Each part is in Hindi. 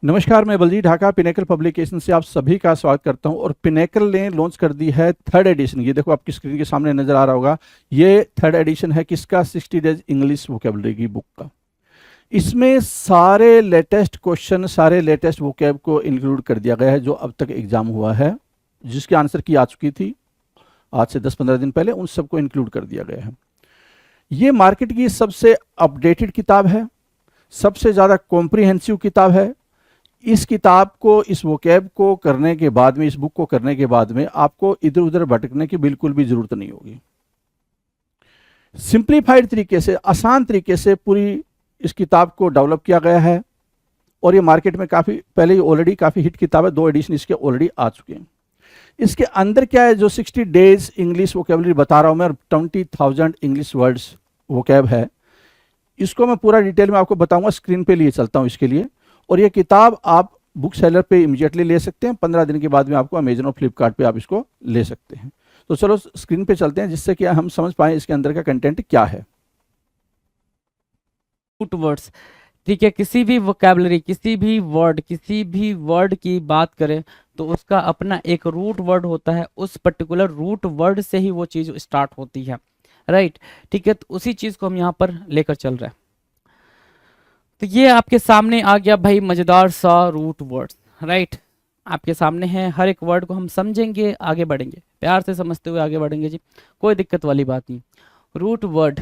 नमस्कार, मैं बलजीत ढाका पिनेकल पब्लिकेशन से आप सभी का स्वागत करता हूं। और पिनेकल ने लॉन्च कर दी है थर्ड एडिशन। ये देखो आपकी स्क्रीन के सामने नजर आ रहा होगा। ये थर्ड एडिशन है किसका? 60 डेज इंग्लिश वोकेबलरी की बुक का। इसमें सारे लेटेस्ट क्वेश्चन, सारे लेटेस्ट वोकेब को इंक्लूड कर दिया गया है जो अब तक एग्जाम हुआ है, जिसकी आंसर की आ चुकी थी आज से 10-15 दिन पहले, उन सबको इंक्लूड कर दिया गया है। ये मार्केट की सबसे अपडेटेड किताब है, सबसे ज़्यादा कॉम्प्रिहेंसिव किताब है। इस किताब को, इस वोकैब को करने के बाद में, इस बुक को करने के बाद में आपको इधर उधर भटकने की बिल्कुल भी जरूरत नहीं होगी। सिंप्लीफाइड तरीके से, आसान तरीके से पूरी इस किताब को डेवलप किया गया है। और ये मार्केट में काफ़ी पहले ही ऑलरेडी काफ़ी हिट किताब है, 2 एडिशन इसके ऑलरेडी आ चुके हैं। इसके अंदर क्या है, जो 60 डेज इंग्लिश वोकेबलरी बता रहा हूँ मैं, और 20,000 इंग्लिश वर्ड्स वोकैब है, इसको मैं पूरा डिटेल में आपको बताऊंगा। स्क्रीन पे लिए चलता हूँ इसके लिए। और ये किताब आप बुक सेलर पे इमीडिएटली ले सकते हैं। 15 दिन के बाद में आपको अमेजन और फ्लिपकार्ट पे आप इसको ले सकते हैं। तो चलो स्क्रीन पे चलते हैं, जिससे कि हम समझ पाएं इसके अंदर का कंटेंट क्या है। रूट वर्ड्स, ठीक है। किसी भी वोकेबलरी, किसी भी वर्ड की बात करें तो उसका अपना एक रूट वर्ड होता है। उस पर्टिकुलर रूट वर्ड से ही वो चीज़ स्टार्ट होती है, राइट। ठीक है, तो उसी चीज़ को हम यहाँ पर लेकर चल रहे हैं। तो ये आपके सामने आ गया भाई मज़ेदार सा रूट वर्ड्स, राइट। आपके सामने है, हर एक वर्ड को हम समझेंगे, आगे बढ़ेंगे, प्यार से समझते हुए आगे बढ़ेंगे जी, कोई दिक्कत वाली बात नहीं। रूट वर्ड,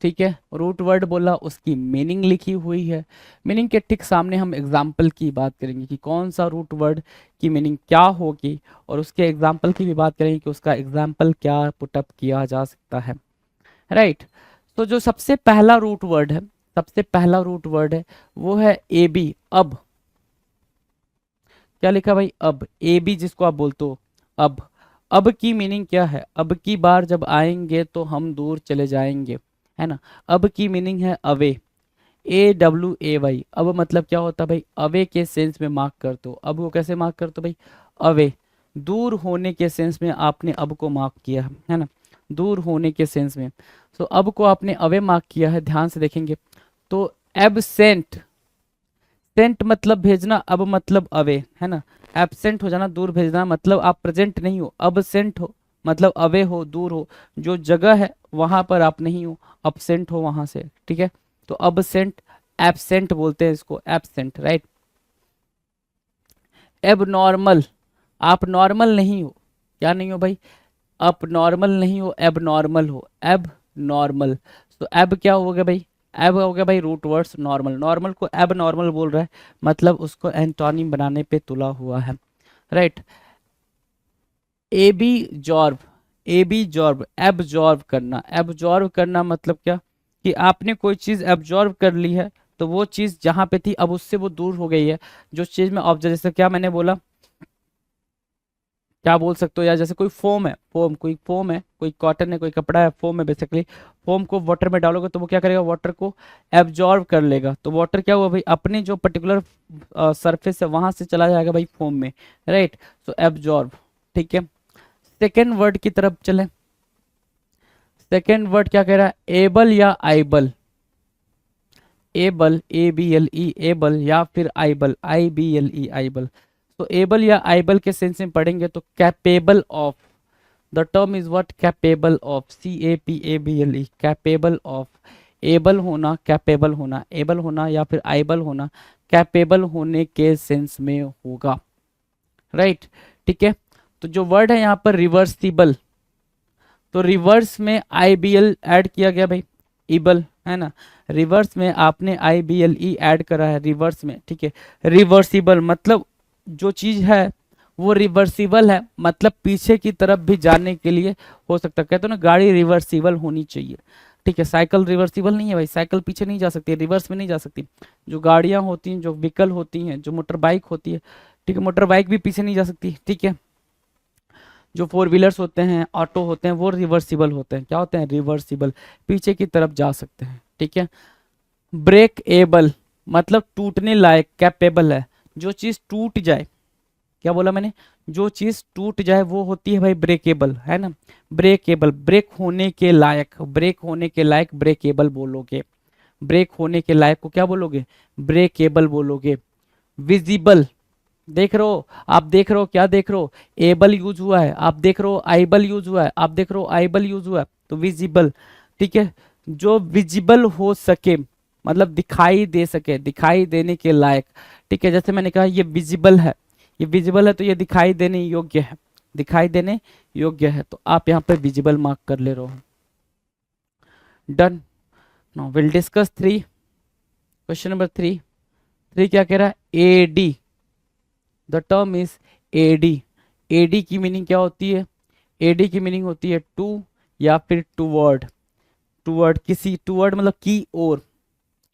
ठीक है। रूट वर्ड बोला, उसकी मीनिंग लिखी हुई है। मीनिंग के ठीक सामने हम एग्जाम्पल की बात करेंगे कि कौन सा रूट वर्ड की मीनिंग क्या होगी, और उसके एग्जाम्पल की भी बात करेंगे कि उसका एग्जाम्पल क्या पुटअप किया जा सकता है, राइट। तो जो सबसे पहला रूट वर्ड है, वो है ए बी, अब। क्या लिखा भाई? अब। ए बी जिसको आप बोलते हो अब। अब की मीनिंग क्या है? अब की बार जब आएंगे तो हम दूर चले जाएंगे, है ना। अब की मीनिंग है अवे, AWAY। अब मतलब क्या होता है भाई? अवे के सेंस में मार्क करते हो। अब को कैसे मार्क करते हो भाई? अवे, दूर होने के सेंस में आपने अब को मार्क किया है ना, दूर होने के सेंस में। तो अब को आपने अवे मार्क किया है, ध्यान से देखेंगे तो एबसेंट, सेंट मतलब भेजना, अब मतलब अवे, है ना। एबसेंट हो जाना, दूर भेजना, मतलब आप प्रेजेंट नहीं हो। अबसेंट हो मतलब अवे हो, दूर हो, जो जगह है वहां पर आप नहीं हो, अपसेंट हो वहां से, ठीक है। तो अबसेंट, एबसेंट बोलते हैं इसको, एबसेंट, राइट। एब नॉर्मल, आप नॉर्मल नहीं हो। क्या नहीं हो भाई? आप नॉर्मल नहीं हो, एब नॉर्मल हो, एब नॉर्मल। तो एब क्या हो गया भाई? एब हो गया भाई रूट वर्ड्स नॉर्मल। नॉर्मल को एब नॉर्मल बोल रहा है, मतलब उसको एंटोनिम बनाने पे तुला हुआ है, right. Absorb, absorb, absorb करना। एब्जॉर्ब करना मतलब क्या? कि आपने कोई चीज़ एब्जॉर्ब कर ली है, तो वो चीज़ जहाँ पे थी अब उससे वो दूर हो गई है। जो चीज़ में ऑब्जर्व, जैसे क्या मैंने बोला, क्या बोल सकते हो यार, जैसे कोई फोम है, कोई फोम है, कोई कॉटन है, कोई कपड़ा है, फोम है बेसिकली। फोम को वाटर में डालोगे तो वो क्या करेगा? वाटर को एब्जॉर्ब कर लेगा। तो वाटर क्या हुआ भाई? अपने जो पर्टिकुलर सरफेस है वहां से चला जाएगा भाई फोम में, राइट। तो एब्जॉर्ब, ठीक है। सेकेंड वर्ड की तरफ चले। सेकेंड वर्ड क्या कह रहा है? एबल या आइबल। एबल, ABLE, एबल, या फिर आइबल, IBLE, आइबल। तो एबल या आइबल के सेंस में पढ़ेंगे तो capable of, the term is what? Capable of, CAPABLE, capable of. Able होना, कैपेबल होना, एबल होना या फिर आइबल होना, कैपेबल होने के सेंस में होगा, राइट, ठीक है। तो जो वर्ड है यहाँ पर रिवर्सिबल, तो रिवर्स में IBL ऐड किया गया भाई, इबल, है ना। रिवर्स में आपने IBLE ऐड करा है रिवर्स में, ठीक है। रिवर्सिबल मतलब जो चीज है वो रिवर्सिबल है, मतलब पीछे की तरफ भी जाने के लिए हो सकता है। कहते हो ना गाड़ी रिवर्सिबल होनी चाहिए, ठीक है। साइकिल रिवर्सिबल नहीं है भाई, साइकिल पीछे नहीं जा सकती, रिवर्स में नहीं जा सकती। जो गाड़ियां होती हैं, जो व्हीकल होती हैं, जो मोटर बाइक होती है, ठीक है, मोटर बाइक भी पीछे नहीं जा सकती, ठीक है। जो 4 व्हीलर्स होते हैं, ऑटो होते हैं, वो रिवर्सिबल होते हैं। क्या होते हैं? रिवर्सिबल, पीछे की तरफ जा सकते हैं, ठीक है। ब्रेक एबल मतलब टूटने लायक, कैपेबल है। जो चीज टूट जाए, क्या बोला मैंने? जो चीज टूट जाए वो होती है भाई ब्रेकेबल, है ना। ब्रेकेबल, ब्रेक होने के लायक, ब्रेक होने के लायक ब्रेकेबल बोलोगे। ब्रेक होने के लायक को क्या बोलोगे? ब्रेकेबल बोलोगे। विजिबल, देख रहे हो, आप देख रहे हो, क्या देख रहे हो, एबल यूज हुआ है, आप देख रहे हो आइबल यूज हुआ है, आप देख रहे हो आइबल यूज हुआ है, तो विजिबल। ठीक है, जो विजिबल हो सके मतलब दिखाई दे सके, दिखाई देने के लायक। ठीक है, जैसे मैंने कहा ये विजिबल है, ये विजिबल है तो ये दिखाई देने योग्य है, दिखाई देने योग्य है, तो आप यहाँ पे विजिबल मार्क कर ले रहे हो। Done. Now will discuss 3, question number 3। 3 क्या कह रहा है, ad, the term is ad. Ad की मीनिंग क्या होती है, एडी की मीनिंग होती है टू या फिर टूवर्ड, टूवर्ड किसी, टूवर्ड मतलब की ओर,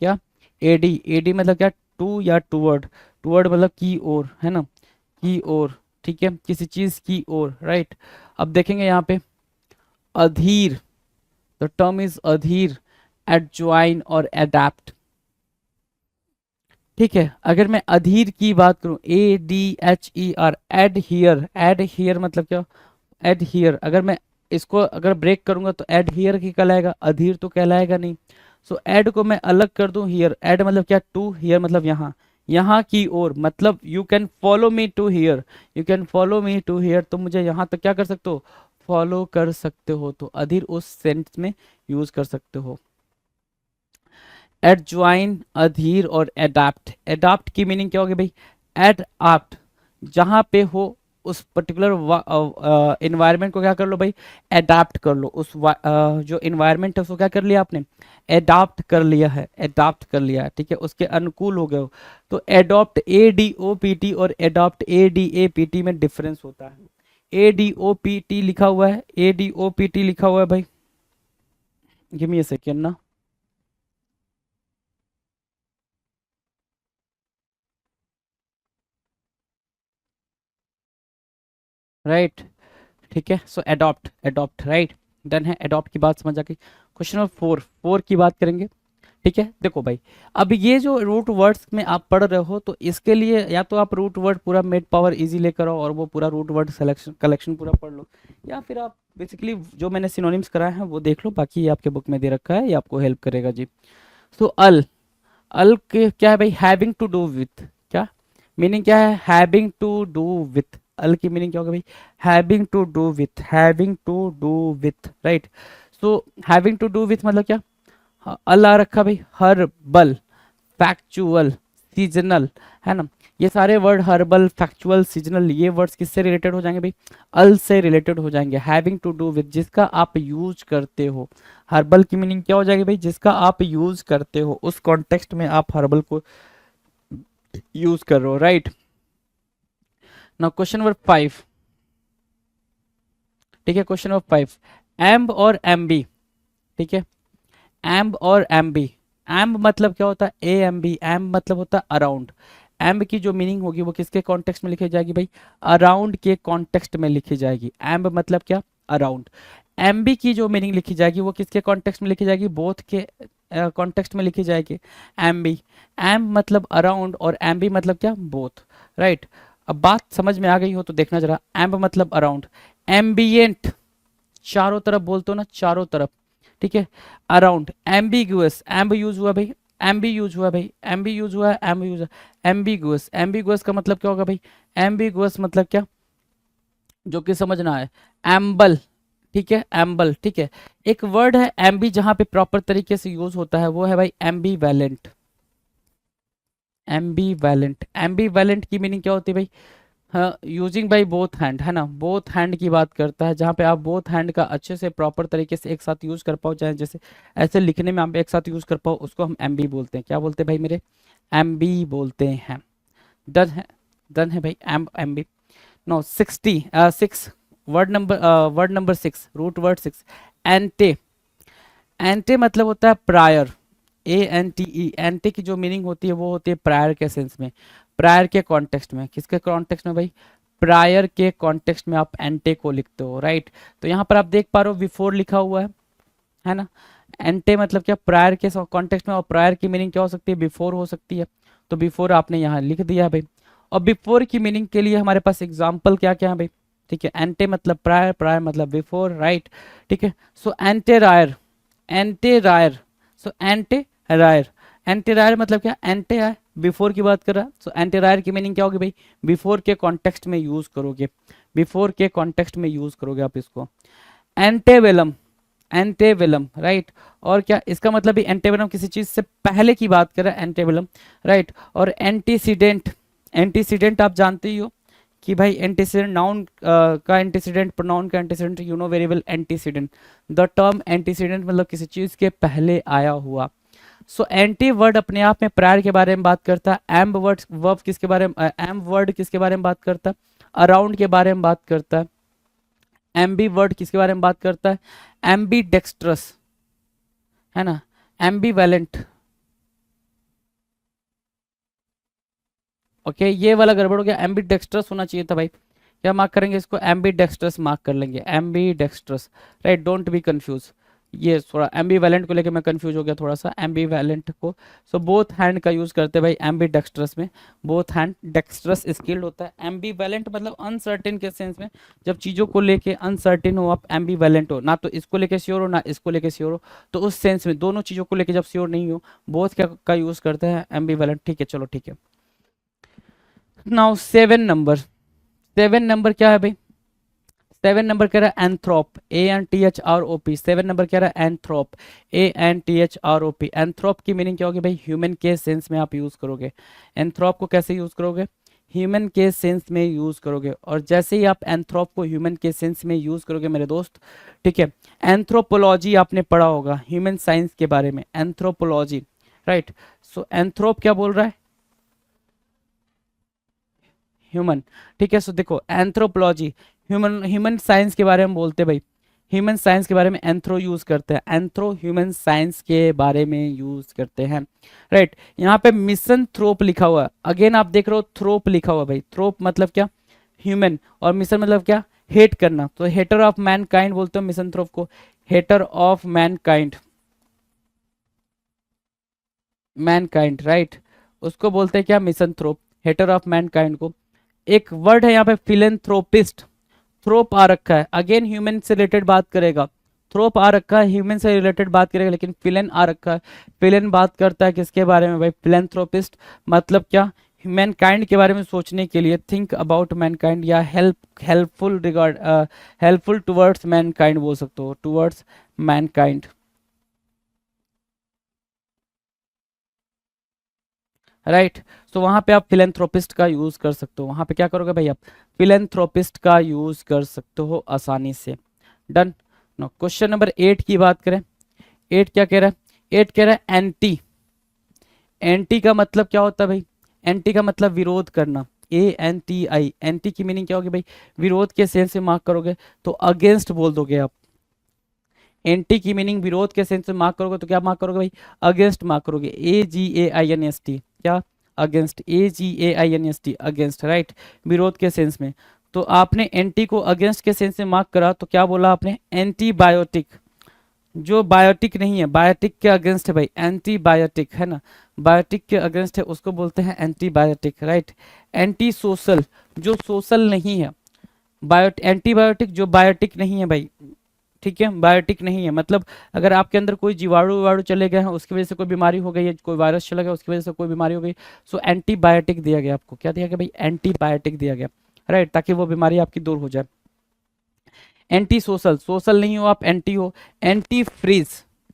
क्या, एडी, एडी मतलब क्या, टू या टूवर्ड, टूवर्ड मतलब की ओर, है ना, की ओर। ठीक है, किसी चीज की ओर, राइट। अब देखेंगे यहाँ पे अधीर, द टर्म इज अधीर, एडज्वाइन और एडेप्ट। ठीक है, अगर मैं अधीर की बात करूं, ADHER, एडहियर, एडहियर मतलब क्या, एडहियर, अगर मैं इसको अगर ब्रेक करूंगा तो एडहियर की कहलाएगा, अधीर तो कहलाएगा नहीं। सो एड को मैं अलग कर दूं, हियर, एड मतलब क्या, टू, हियर मतलब यहाँ, यहाँ की ओर, मतलब you can follow me to here, you can follow me to here, तो मुझे यहाँ तक क्या कर सकते हो, फॉलो कर सकते हो, तो अधीर उस सेंस में यूज कर सकते हो। एडज्वाइन, अधीर और एडाप्ट, एडाप्ट की मीनिंग क्या होगी भाई, एडप्ट, जहां पे हो उस पर्टिकुलर इन्वायरमेंट को क्या कर लो भाई, एडाप्ट कर लो, उस जो इन्वायरमेंट है उसको क्या कर लिया आपने, एडाप्ट कर लिया है, एडाप्ट कर लिया है। ठीक है, उसके अनुकूल हो गए हो, तो एडॉप्ट ADOPT और एडॉप्ट ADAPT में डिफरेंस होता है। ADOPT लिखा हुआ है, ADOPT लिखा हुआ है भाई, गिव मी अ सेकेंड ना, राइट। ठीक है, सो एडॉप्ट, एडॉप्ट, राइट, डन है, एडॉप्ट की बात समझ आ गई। क्वेश्चन नंबर 4, 4 की बात करेंगे। ठीक है, देखो भाई, अब ये जो रूट वर्ड्स में आप पढ़ रहे हो तो इसके लिए या तो आप रूट वर्ड पूरा मेड पावर इजी लेकर आओ और वो पूरा रूट वर्ड सिलेक्शन कलेक्शन पूरा पढ़ लो, या फिर आप बेसिकली जो मैंने सिनोनिम्स कराए हैं वो देख लो, बाकी ये आपके बुक में दे रखा है, ये आपको हेल्प करेगा जी। सो अल, अल के क्या है भाई, हैविंग टू डू विथ, क्या मीनिंग क्या है, having to do with, al की मीनिंग क्या होगा भाई, having to do with, having to do with, right. So having to do with मतलब क्या, अल आ रखा भाई, हर्बल, फैक्चुअल, सीजनल, है ना, ये सारे वर्ड हर्बल, फैक्चुअल, सीजनल, ये वर्ड्स किससे रिलेटेड हो जाएंगे भाई, अल से रिलेटेड हो जाएंगे। हैविंग टू डू विद, जिसका आप यूज करते हो, हर्बल की मीनिंग क्या हो जाएगी भाई, जिसका आप यूज करते हो, उस कॉन्टेक्स्ट में आप हर्बल को यूज कर रहे हो, राइट। Now question number 5। ठीक है, क्वेश्चन नंबर 5, एम्ब और एम्बी। ठीक है, एम्ब और एम्बी, एम्ब मतलब क्या होता है, AMB, एम्ब मतलब होता है अराउंड। एम्ब की जो मीनिंग होगी वो किसके कॉन्टेक्स्ट में लिखी जाएगी भाई, अराउंड के कॉन्टेक्स्ट में लिखी जाएगी। एम्ब मतलब क्या, अराउंड। एमबी की जो मीनिंग लिखी जाएगी वो किसके कॉन्टेक्स्ट में लिखी जाएगी, बोथ के कॉन्टेक्स्ट में लिखी जाएगी। एमबी, एम्ब मतलब अराउंड और एमबी मतलब क्या, बोथ, राइट। अब बात समझ में आ गई हो तो देखना जरा, एम्ब मतलब अराउंड, एम्बियंट, चारों तरफ बोलते हो ना, चारों तरफ, ठीक है, अराउंड, एम्बिगुअस, एम्ब यूज हुआ भाई, एम्बी यूज हुआ भाई, एम्बी यूज हुआ, एम्ब यूज हुआ, एम्बिगुअस, एम्बिगुअस का मतलब क्या होगा भाई, एम्बिगुअस मतलब क्या, जो कि समझना है, एम्बल, ठीक है, एम्बल, ठीक है। एक वर्ड है एम्बी जहां पे प्रॉपर तरीके से यूज होता है वो है भाई Aamby valent, Aamby valent, Aamby valent की मीनिंग क्या होती है भाई, हाँ, यूजिंग बाई बोथ हैंड, है ना, बोथ हैंड की बात करता है, जहाँ पे आप बोथ हैंड का अच्छे से प्रॉपर तरीके से एक साथ यूज कर पाओ, चाहे जैसे ऐसे लिखने में आप एक साथ यूज कर पाओ, उसको हम एमबी बोलते हैं, क्या बोलते हैं भाई मेरे, एमबी बोलते हैं। डन है, डन है भाई, amb. No 6 word number 6, root word 6, ante, ante मतलब होता है प्रायर, ANTE, एंटे की जो मीनिंग होती है वो होती है प्रायर के सेंस में, प्रायर के कॉन्टेक्स्ट में, किसके कॉन्टेक्स्ट में भाई, प्रायर के कॉन्टेक्स्ट में आप एंटे को लिखते हो, राइट। तो यहाँ पर आप देख पा रहे हो बिफोर लिखा हुआ है ना, एंटे मतलब क्या, प्रायर के कॉन्टेक्स्ट में, और प्रायर की मीनिंग क्या हो सकती है, बिफोर हो सकती है, तो बिफोर आपने यहाँ लिख दिया भाई। और बिफोर की मीनिंग के लिए हमारे पास एग्जाम्पल क्या क्या है भाई, ठीक है, एंटे मतलब प्रायर, प्रायर मतलब बिफोर, राइट, ठीक है। सो एंटे रायर, एंटे रायर, सो एंटे रायर, एंटीरायर मतलब क्या, एंटे है, बिफोर की बात कर रहा है। सो एंटीरायर की मीनिंग क्या होगी भाई, बिफोर के कॉन्टेक्स्ट में यूज करोगे, बिफोर के कॉन्टेक्स्ट में यूज करोगे आप इसको। एंटेवेलम, एंटेवेलम राइट, और क्या इसका मतलब भी, एंटेवेलम किसी चीज से पहले की बात कर रहा है एंटेवेलम राइट। और एंटीसीडेंट, एंटीसीडेंट आप जानते ही हो कि भाई एंटीसीडेंट नाउन का एंटीसीडेंट, प्रोनाउन का antecedent, you know very well antecedent. The term antecedent मतलब किसी चीज के पहले आया हुआ। सो एंटी वर्ड अपने आप में प्रायर के बारे में बात करता है। एम वर्ड वर्ब किसके बारे में, एम वर्ड किसके बारे में बात करता है, अराउंड के बारे में बात करता है। एम्बी वर्ड किसके बारे में बात करता है, एम्बी डेक्स्ट्रस है ना, एम्बी वैलेंट। ओके ये वाला गड़बड़ हो गया, एम्बी डेक्स्ट्रस होना चाहिए था भाई। क्या मार्क करेंगे इसको, एम्बी डेक्स्ट्रस मार्क कर लेंगे, ambidextrous right, don't be confuse. ये थोड़ा एम्बी वैलेंट को लेके मैं कंफ्यूज हो गया थोड़ा सा, एम्बी वैलेंट को। सो बोथ हैंड का यूज करते हैं भाई एम्बी डेक्स्ट्रस में, बोथ हैंड डेक्स्ट्रस स्किल्ड होता है। एम्बी वैलेंट मतलब अनसर्टेन के सेंस में, जब चीज़ों को लेके अनसर्टेन हो आप, एम्बी वैलेंट हो, ना तो इसको लेके श्योर हो ना इसको लेके श्योर हो, तो उस सेंस में दोनों चीज़ों को लेके जब श्योर नहीं हो, बोथ क्या का यूज करते हैं, एम्बी वैलेंट। ठीक है चलो ठीक है। नाउ 7 नंबर, 7 नंबर क्या है भाई, 7 नंबर कह रहा है एंथ्रोप, ANTHROP। 7 नंबर कह रहा है एंथ्रोप, ANTHROP। एंथ्रोप की मीनिंग क्या होगी भाई, ह्यूमन के सेंस में आप यूज करोगे। एंथ्रोप को कैसे यूज करोगे, ह्यूमन के सेंस में यूज करोगे। और जैसे ही आप एंथ्रोप को ह्यूमन के सेंस में यूज करोगे मेरे दोस्त, ठीक है, एंथ्रोपोलॉजी आपने पढ़ा होगा, ह्यूमन साइंस के बारे में, एंथ्रोपोलॉजी राइट। सो एंथ्रोप क्या बोल रहा है, ह्यूमन। ठीक है, सो देखो एंथ्रोपोलॉजी ह्यूमन, ह्यूमन साइंस के बारे में बोलते हैं भाई, ह्यूमन साइंस के बारे में एंथ्रो यूज करते हैं, एंथ्रो ह्यूमन साइंस के बारे में यूज करते हैं राइट। यहाँ पे मिशन थ्रोप लिखा हुआ है, अगेन आप देख रहे हो थ्रोप लिखा हुआ भाई, थ्रोप मतलब क्या, ह्यूमन, और मिशन मतलब क्या, हेट करना, तो हेटर ऑफ मैन काइंड बोलते हो मिशन थ्रोप को, hater of mankind, mankind right, उसको बोलते हैं क्या, misanthrope, hater of mankind को। एक वर्ड है यहाँ पे फिलेंथ्रोपिस्ट, थ्रोप आ रखा है, अगेन ह्यूमन से रिलेटेड बात करेगा, थ्रोप आ रखा है ह्यूमन से रिलेटेड बात करेगा, लेकिन फिलेन आ रखा है, फिलेन बात करता है किसके बारे में भाई, फिलेंथ्रोपिस्ट मतलब क्या, मैनकाइंड के बारे में सोचने के लिए, थिंक अबाउट मैनकाइंड, या helpful regard, helpful towards Mankind बोल सकते हो, टुवर्ड्स मैनकाइंड राइट। सो वहां पे आप फिलेंथ्रोपिस्ट का यूज कर सकते हो, वहां पे क्या करोगे भाई आप, फिलेंथ्रोपिस्ट का यूज कर सकते हो आसानी से। डन। नो क्वेश्चन नंबर 8 की बात करें, 8 क्या कह रहा है, 8 कह रहा है एंटी, एंटी का मतलब क्या होता है भाई, एंटी का मतलब विरोध करना, ANTI। एंटी की मीनिंग क्या होगी भाई, विरोध के सेंस में मार्क करोगे तो अगेंस्ट बोल दोगे आप, एंटी की मीनिंग विरोध के सेंस में मार्क करोगे तो क्या मार्क करोगे भाई, अगेंस्ट मार्क करोगे, AGAINST, क्या, अगेंस्ट, AGAINST, अगेंस्ट राइट, विरोध के सेंस में। तो आपने एंटी को अगेंस्ट के सेंस में मार्क करा तो क्या बोला आपने, एंटीबायोटिक, जो बायोटिक नहीं है, बायोटिक के अगेंस्ट है भाई, एंटीबायोटिक है ना, बायोटिक के अगेंस्ट है उसको बोलते हैं एंटीबायोटिक राइट। एंटी सोशल, जो सोशल नहीं है, एंटीबायोटिक जो बायोटिक नहीं है भाई, ठीक है, बायोटिक नहीं है मतलब अगर आपके अंदर कोई जीवाणु विवाणु चले गए हैं उसकी वजह से कोई बीमारी हो गई है, कोई वायरस चला गया उसकी वजह से कोई बीमारी हो गई, सो एंटीबायोटिक दिया गया आपको, क्या दिया गया भाई, एंटीबायोटिक दिया गया राइट, ताकि वो बीमारी आपकी दूर हो जाए। एंटी सोशल, सोशल नहीं हो आप, एंटी हो। एंटी फ्रीज,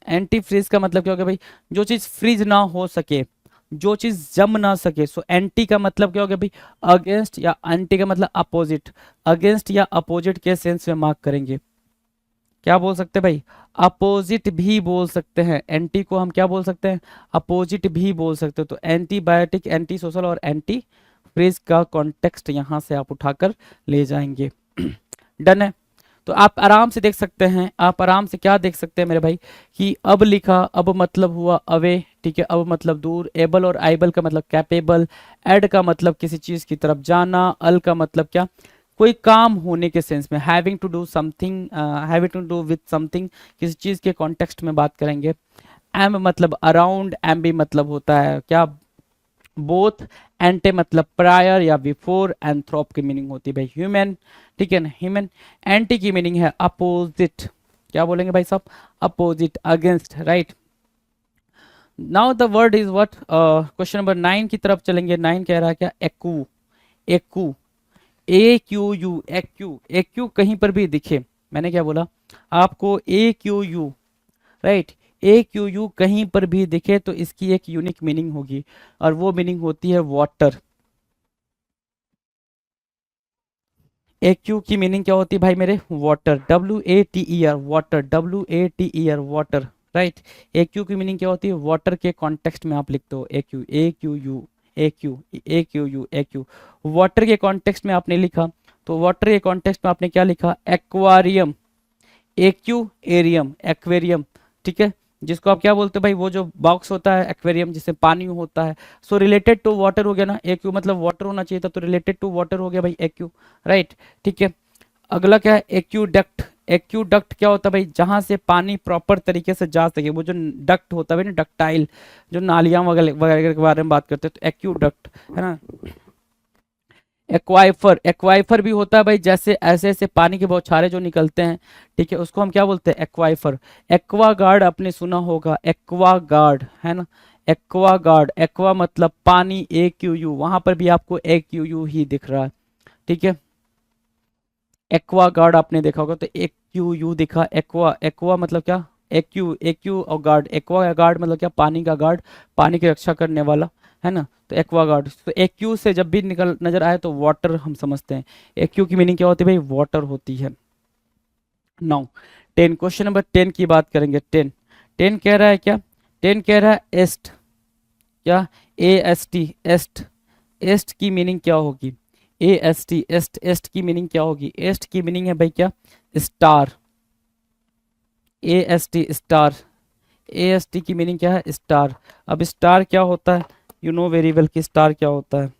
एंटी फ्रीज का मतलब क्या हो गया भाई, जो चीज फ्रीज ना हो सके, जो चीज जम ना सके। सो एंटी का मतलब क्या हो गया भाई, अगेंस्ट, या एंटी का मतलब अपोजिट, अगेंस्ट या अपोजिट के सेंस में मार्क करेंगे। क्या बोल सकते हैं भाई, अपोजिट भी बोल सकते हैं, एंटी को हम क्या बोल सकते हैं, अपोजिट भी बोल सकते हो। तो एंटीबायोटिक, एंटी सोशल और एंटी फ्रीज का कॉन्टेक्स्ट यहां से आप उठाकर ले जाएंगे। डन है। तो आप आराम से देख सकते हैं, आप आराम से क्या देख सकते हैं मेरे भाई, कि अब लिखा, अब मतलब हुआ अवे, ठीक है, अब मतलब दूर, एबल और आइबल का मतलब कैपेबल, एड का मतलब किसी चीज की तरफ जाना, अल का मतलब क्या, कोई काम होने के सेंस में, having to do something, having to do with something, किसी चीज के कॉन्टेक्स्ट में बात करेंगे। एम मतलब अराउंड, एम भी मतलब होता है क्या, बोथ। एंटे मतलब प्रायर या बिफोर, एंथ्रोप की मीनिंग होती है भाई ह्यूमन, ठीक है ना, ह्यूमन। एंटी की मीनिंग है अपोजिट, क्या बोलेंगे भाई साहब, opposite, against right. Now the word is what, question number 9 की तरफ चलेंगे। 9 कह रहा है क्या, एक्यू, एक्यू, ए क्यू यू, एक्यू, एक्यू कहीं पर भी दिखे, मैंने क्या बोला आपको, ए क्यू यू, राइट, ए क्यू यू कहीं पर भी दिखे तो इसकी एक यूनिक मीनिंग होगी, और वो मीनिंग होती है वाटर। ए क्यू की मीनिंग क्या होती है भाई मेरे, water, W A T E R, water, W A T E R, water, right. A Q की मीनिंग क्या होती है, वाटर के कॉन्टेक्स्ट में आप लिखते हो ए क्यू, ए क्यू यू, ए क्यू, ए क्यू यू, ए क्यू, वाटर के कॉन्टेक्स्ट में आपने लिखा, तो वाटर के कॉन्टेक्स्ट में आपने क्या लिखा, एक्वारियम, एक्यू एरियम, एक्वेरियम, ठीक है, जिसको आप क्या बोलते हो भाई, वो जो बॉक्स होता है एक्वेरियम जिससे पानी होता है, सो रिलेटेड टू वाटर हो गया ना, एक्यू मतलब वाटर होना चाहिए था, तो रिलेटेड टू वाटर हो गया भाई एक्यू, राइट, ठीक है। अगला क्या है, एक्यूडक्ट, एक्यूडक्ट क्या होता है भाई, जहां से पानी प्रॉपर तरीके से जा सके, वो जो डक्ट होता है भाई ना, डक्टाइल, जो नालियां वगैरह वगैरह के बारे में बात करते हैं, तो एक्यूडक्ट है ना। एक्वाइफर, एक्वाइफर भी होता है भाई, जैसे ऐसे ऐसे पानी के बौछारे जो निकलते हैं, ठीक है, उसको हम क्या बोलते हैं, एक्वाइफर। एक्वा गार्ड आपने सुना होगा, एक्वा गार्ड है ना, एक्वा गार्ड, एक्वा मतलब पानी, ए क्यू यू, वहां पर भी आपको ए क्यू यू ही दिख रहा है, ठीक है। एक्वा गार्ड आपने देखा होगा, तो एक क्यू यू दिखा, एक्वा, एक्वा मतलब क्या, एक्यू, एक्यू और गार्ड, एक्वा गार्ड मतलब क्या, पानी का गार्ड, पानी की रक्षा करने वाला, है ना, तो एक्वा गार्ड, तो एक्यू से जब भी निकल नजर आए तो वाटर हम समझते हैं, एक्यू की मीनिंग क्या होती है भाई, वाटर होती है। नाउ 10, क्वेश्चन नंबर 10 की बात करेंगे। 10, 10 कह रहा है क्या, 10 कह रहा है एस्ट, क्या, ए एस टी, एस्ट, एस्ट की मीनिंग क्या होगी, ए एस टी, एस्ट, एस्ट की मीनिंग क्या होगी, एस्ट की मीनिंग है भाई क्या, star, A S T, star, A S T की मीनिंग क्या है, स्टार। अब स्टार क्या होता है, यू नो वेरी वेल कि स्टार क्या होता है,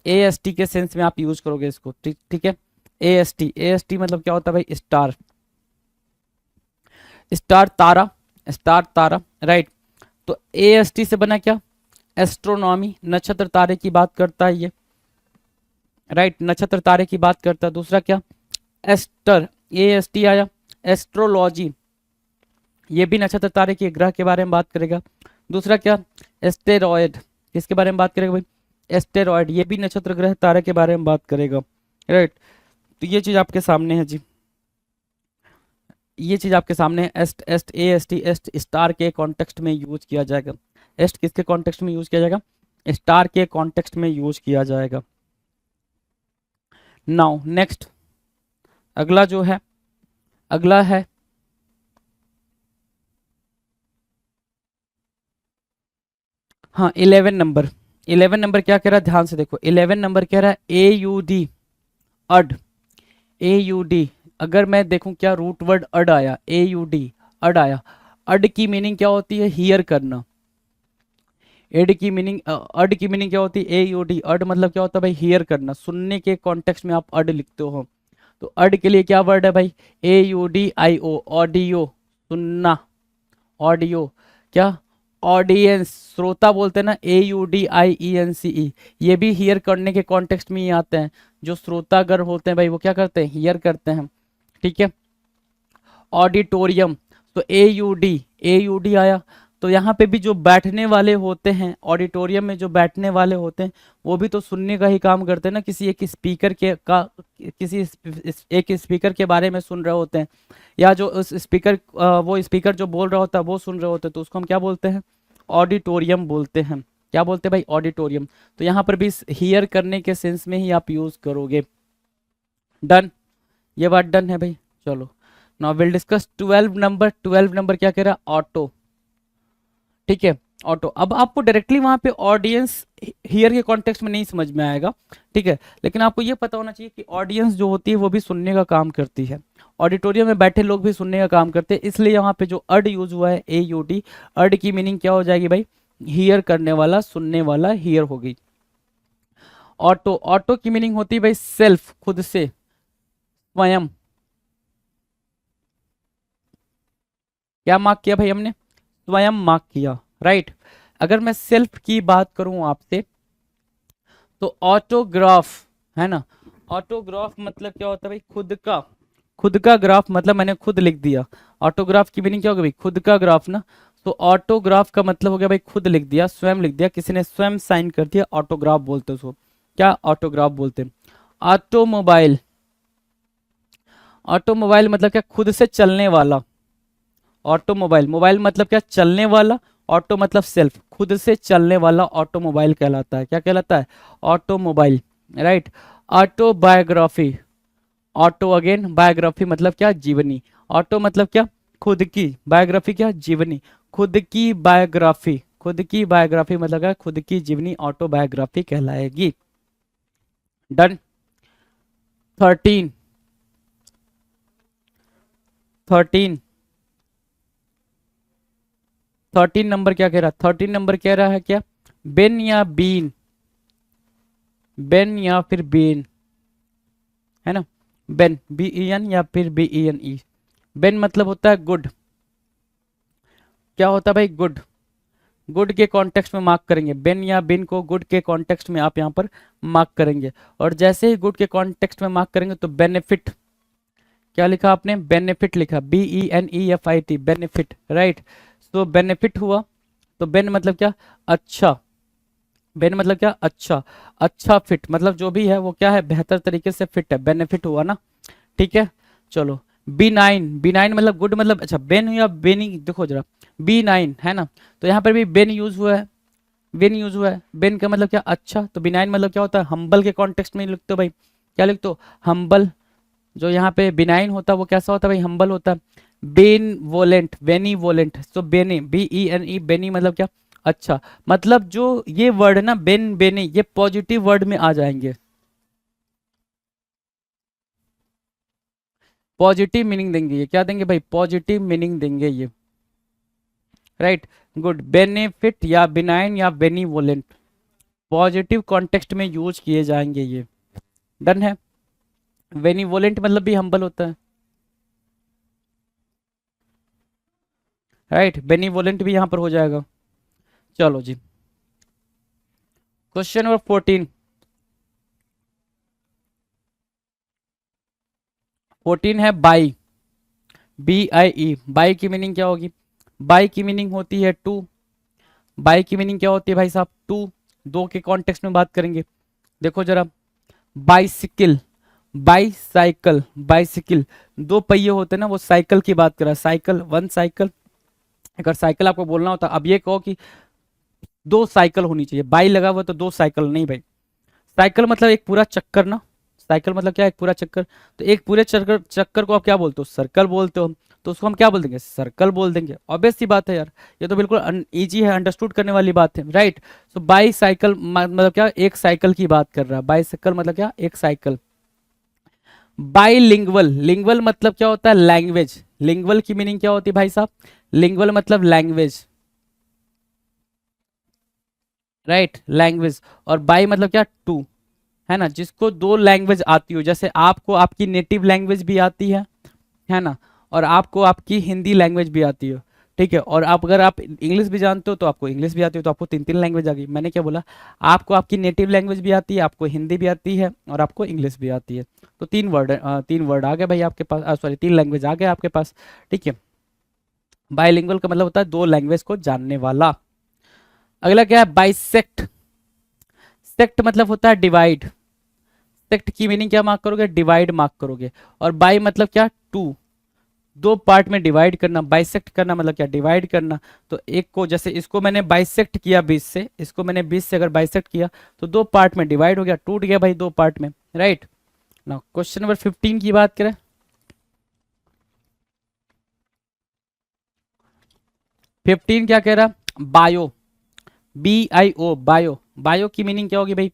ए एस टी के सेंस में आप यूज करोगे इसको, ठीक, ठीक है, A S T, A S T मतलब क्या होता है भाई, स्टार, स्टार तारा, स्टार तारा, राइट। तो ए एस टी से बना क्या, एस्ट्रोनॉमी, नक्षत्र तारे की बात करता है ये, राइट, नक्षत्र तारे की बात करता है। दूसरा क्या, एस्टर, ए एस टी आया, एस्ट्रोलॉजी, ये भी नक्षत्र तारे के ग्रह के बारे में बात करेगा। दूसरा क्या, एस्टेरॉयड, किसके बारे में बात करेगा भाई, एस्टेरॉयड, ये भी नक्षत्र ग्रह तारे के बारे में बात करेगा, राइट। तो ये चीज आपके सामने है जी, ये चीज आपके सामने है, एस्ट, एस्ट, ए एस टी, एस्ट स्टार के कॉन्टेक्स्ट में यूज किया जाएगा, एस्ट किसके कॉन्टेक्स्ट में यूज किया जाएगा, स्टार के कॉन्टेक्स्ट में यूज किया जाएगा। नाउ नेक्स्ट, अगला जो है, अगला है, हाँ 11 नंबर, 11 नंबर क्या कह रहा है, ध्यान से देखो, 11 नंबर कह रहा है ए यू डी, अड, ए यू डी, अगर मैं देखूं क्या रूट वर्ड अड आया, ए यू डी, अड आया, अड की मीनिंग क्या होती है, हियर करना, एड की मीनिंग, अड की मीनिंग क्या होती है, ए यू डी, अड मतलब क्या होता है भाई, हियर करना, सुनने के कॉन्टेक्स्ट में आप अड लिखते हो, तो अड के लिए क्या वर्ड है भाई, A U D I O, audio, सुनना, ऑडियो, क्या, ऑडियंस, श्रोता बोलते हैं ना, A U D I E N C E, ये भी हियर करने के कॉन्टेक्स्ट में ही आते हैं, जो श्रोतागर होते हैं भाई वो क्या करते हैं, हियर करते हैं, ठीक है। ऑडिटोरियम, तो ए यू डी आया, तो यहाँ पे भी जो बैठने वाले होते हैं, ऑडिटोरियम में जो बैठने वाले होते हैं, वो भी तो सुनने का ही काम करते हैं ना, किसी एक स्पीकर के का, किसी एक स्पीकर के बारे में सुन रहे होते हैं, या जो उस स्पीकर, वो स्पीकर जो बोल रहा होता है वो सुन रहे होते हैं, तो उसको हम क्या बोलते हैं, ऑडिटोरियम बोलते हैं, क्या बोलते हैं भाई, ऑडिटोरियम। तो यहाँ पर भी हियर करने के सेंस में ही आप यूज करोगे। डन, ये बात डन है भाई, चलो now will discuss 12 number. 12 number क्या कह रहा है, ऑटो, ठीक है, ऑटो। अब आपको डायरेक्टली वहां पे ऑडियंस हियर के कॉन्टेक्स्ट में नहीं समझ में आएगा, ठीक है, लेकिन आपको ये पता होना चाहिए कि ऑडियंस जो होती है वो भी सुनने का काम करती है, ऑडिटोरियम में बैठे लोग भी सुनने का काम करते हैं, इसलिए यहाँ पे जो अड यूज हुआ है, ए यू डी, अड की मीनिंग क्या हो जाएगी भाई, हियर करने वाला, सुनने वाला, हियर होगी। ऑटो, ऑटो की मीनिंग होती है भाई सेल्फ, खुद से, स्वयं, क्या मार्क किया भाई हमने, स्वयं मार्क किया, राइट। अगर मैं सेल्फ की बात करूं आपसे, तो ऑटोग्राफ, है ना, ऑटोग्राफ मतलब क्या होता है भाई, खुद का, खुद का ग्राफ मतलब मैंने खुद लिख दिया। ऑटोग्राफ की मीनिंग क्या होगा भाई, खुद का ग्राफ ना। तो ऑटोग्राफ का मतलब हो गया भाई खुद लिख दिया, स्वयं लिख दिया, किसी ने स्वयं साइन कर दिया, ऑटोग्राफ बोलते हैं उसको। क्या ऑटोग्राफ बोलते हैं। ऑटोमोबाइल, ऑटोमोबाइल मतलब क्या, खुद से चलने वाला। ऑटोमोबाइल, मोबाइल मतलब क्या, चलने वाला। ऑटो मतलब सेल्फ, खुद से चलने वाला ऑटोमोबाइल कहलाता है। क्या कहलाता है, automobile, right. Autobiography, auto again, biography मतलब क्या, जीवनी। ऑटो मतलब क्या, खुद की, बायोग्राफी क्या, जीवनी। खुद की बायोग्राफी, खुद की बायोग्राफी मतलब क्या, खुद की जीवनी, ऑटोबायोग्राफी कहलाएगी। डन। 13, 13, 13 नंबर क्या कह रहा है, 13 नंबर कह रहा है क्या, बेन या बीन, बेन या फिर बीन, है ना। बेन, बी ई एन या फिर B E N E. Ben मतलब होता है गुड। क्या होता है भाई, गुड। गुड के कॉन्टेक्स्ट में मार्क करेंगे, बेन या बिन को गुड के कॉन्टेक्स्ट में आप यहाँ पर मार्क करेंगे। और जैसे ही गुड के कॉन्टेक्स्ट में मार्क करेंगे तो बेनिफिट, क्या लिखा आपने, बेनिफिट लिखा, B E N E F I T, benefit, right. तो बेनिफिट हुआ, तो बेन मतलब क्या, अच्छा। बेन मतलब क्या, अच्छा। अच्छा फिट मतलब जो भी है वो क्या है, बेहतर तरीके से फिट है, बेनिफिट हुआ ना। ठीक है, चलो। B9, B9 मतलब गुड मतलब अच्छा, बेन या बेनी, देखो जरा, B9 है ना, तो यहाँ पर भी बेन यूज हुआ है, बेन यूज हुआ है। बेन का मतलब क्या, अच्छा। तो B9 मतलब क्या होता है, हम्बल के कॉन्टेक्स्ट में लिखते हो भाई, क्या लिखते हो, हम्बल। जो यहाँ पे B9 होता है वो कैसा होता है भाई, हम्बल होता है। बेन वोलेंट, बेनी वोलेंट, तो बेनी, BENE, बेनी मतलब क्या, अच्छा। मतलब जो ये वर्ड है ना, बेन बेनी, ये पॉजिटिव वर्ड में आ जाएंगे, पॉजिटिव मीनिंग देंगे ये, क्या देंगे भाई, पॉजिटिव मीनिंग देंगे ये, राइट। गुड, बेनिफिट या बिनाइन या बेनीवोलेंट, पॉजिटिव कॉन्टेक्स्ट में यूज किए जाएंगे ये। डन है। बेनीवोलेंट मतलब भी हम्बल होता है, राइट। बेनीवोलेंट भी यहां पर हो जाएगा। चलो जी, क्वेश्चन नंबर 14, 14 है बाई, BIE, बाई की मीनिंग क्या होगी, बाई की मीनिंग होती है टू। बाई की मीनिंग क्या होती है भाई साहब, टू। दो के कॉन्टेक्स्ट में बात करेंगे, देखो जरा, बाइसिकल, बाईसाइकिल, बाइसिकल, दो पहिए होते हैं ना, वो साइकिल की बात कर रहा है, साइकिल, वन साइकिल। अगर साइकिल आपको बोलना होता, अब ये कहो कि दो साइकिल होनी चाहिए, बाई लगा हुआ तो दो साइकिल नहीं भाई। साइकिल मतलब एक पूरा चक्कर ना, साइकिल मतलब क्या, एक पूरा चक्कर। तो एक पूरे चक्कर, चक्कर को आप क्या बोलते हो, सर्कल बोलते हो। तो उसको हम क्या बोल देंगे, सर्कल बोल देंगे। ऑब्वियस सी बात है यार, ये तो बिल्कुल इजी है, अंडरस्टूड करने वाली बात है, राइट। सो बाई साइकिल मतलब क्या, एक साइकिल की बात कर रहा है, बाई साइकिल मतलब क्या, एक साइकिल। बाईलिंगुअल, लिंगुअल मतलब क्या होता है, लैंग्वेज। लिंगुअल की मीनिंग क्या होती है भाई साहब, लिंगुअल मतलब लैंग्वेज, राइट, लैंग्वेज। और बाई मतलब क्या, टू, है ना, जिसको दो लैंग्वेज आती हो, जैसे आपको आपकी नेटिव लैंग्वेज भी आती है ना, और आपको आपकी हिंदी लैंग्वेज भी आती है, ठीक है। और आप अगर आप इंग्लिश भी जानते हो तो आपको इंग्लिश भी आती हो, तो आपको तीन तीन लैंग्वेज आ गई। मैंने क्या बोला, आपको आपकी नेटिव लैंग्वेज भी आती है, आपको हिंदी भी आती है, और आपको इंग्लिश भी आती है। तो तीन वर्ड आ गए भाई आपके पास, सॉरी, तीन लैंग्वेज आ गए आपके पास, ठीक है। बाइलिंगुअल का मतलब होता है दो लैंग्वेज को जानने वाला। अगला क्या है, बाइसेक्ट। सेक्ट मतलब होता है डिवाइड। सेक्ट की मीनिंग क्या मार्क करोगे, डिवाइड मार्क करोगे। और बाई मतलब क्या, टू, दो पार्ट में डिवाइड करना। बाइसेक्ट करना मतलब क्या, डिवाइड करना। तो एक को, जैसे इसको मैंने बाइसेक्ट किया 20 से, इसको मैंने 20 से अगर बाइसेक्ट किया तो दो पार्ट में डिवाइड हो गया, टूट गया भाई दो पार्ट में, राइट ना। क्वेश्चन नंबर 15 की बात करें, 15 क्या कह रहा, बायो, BIO, बायो। बायो की मीनिंग क्या होगी भाई,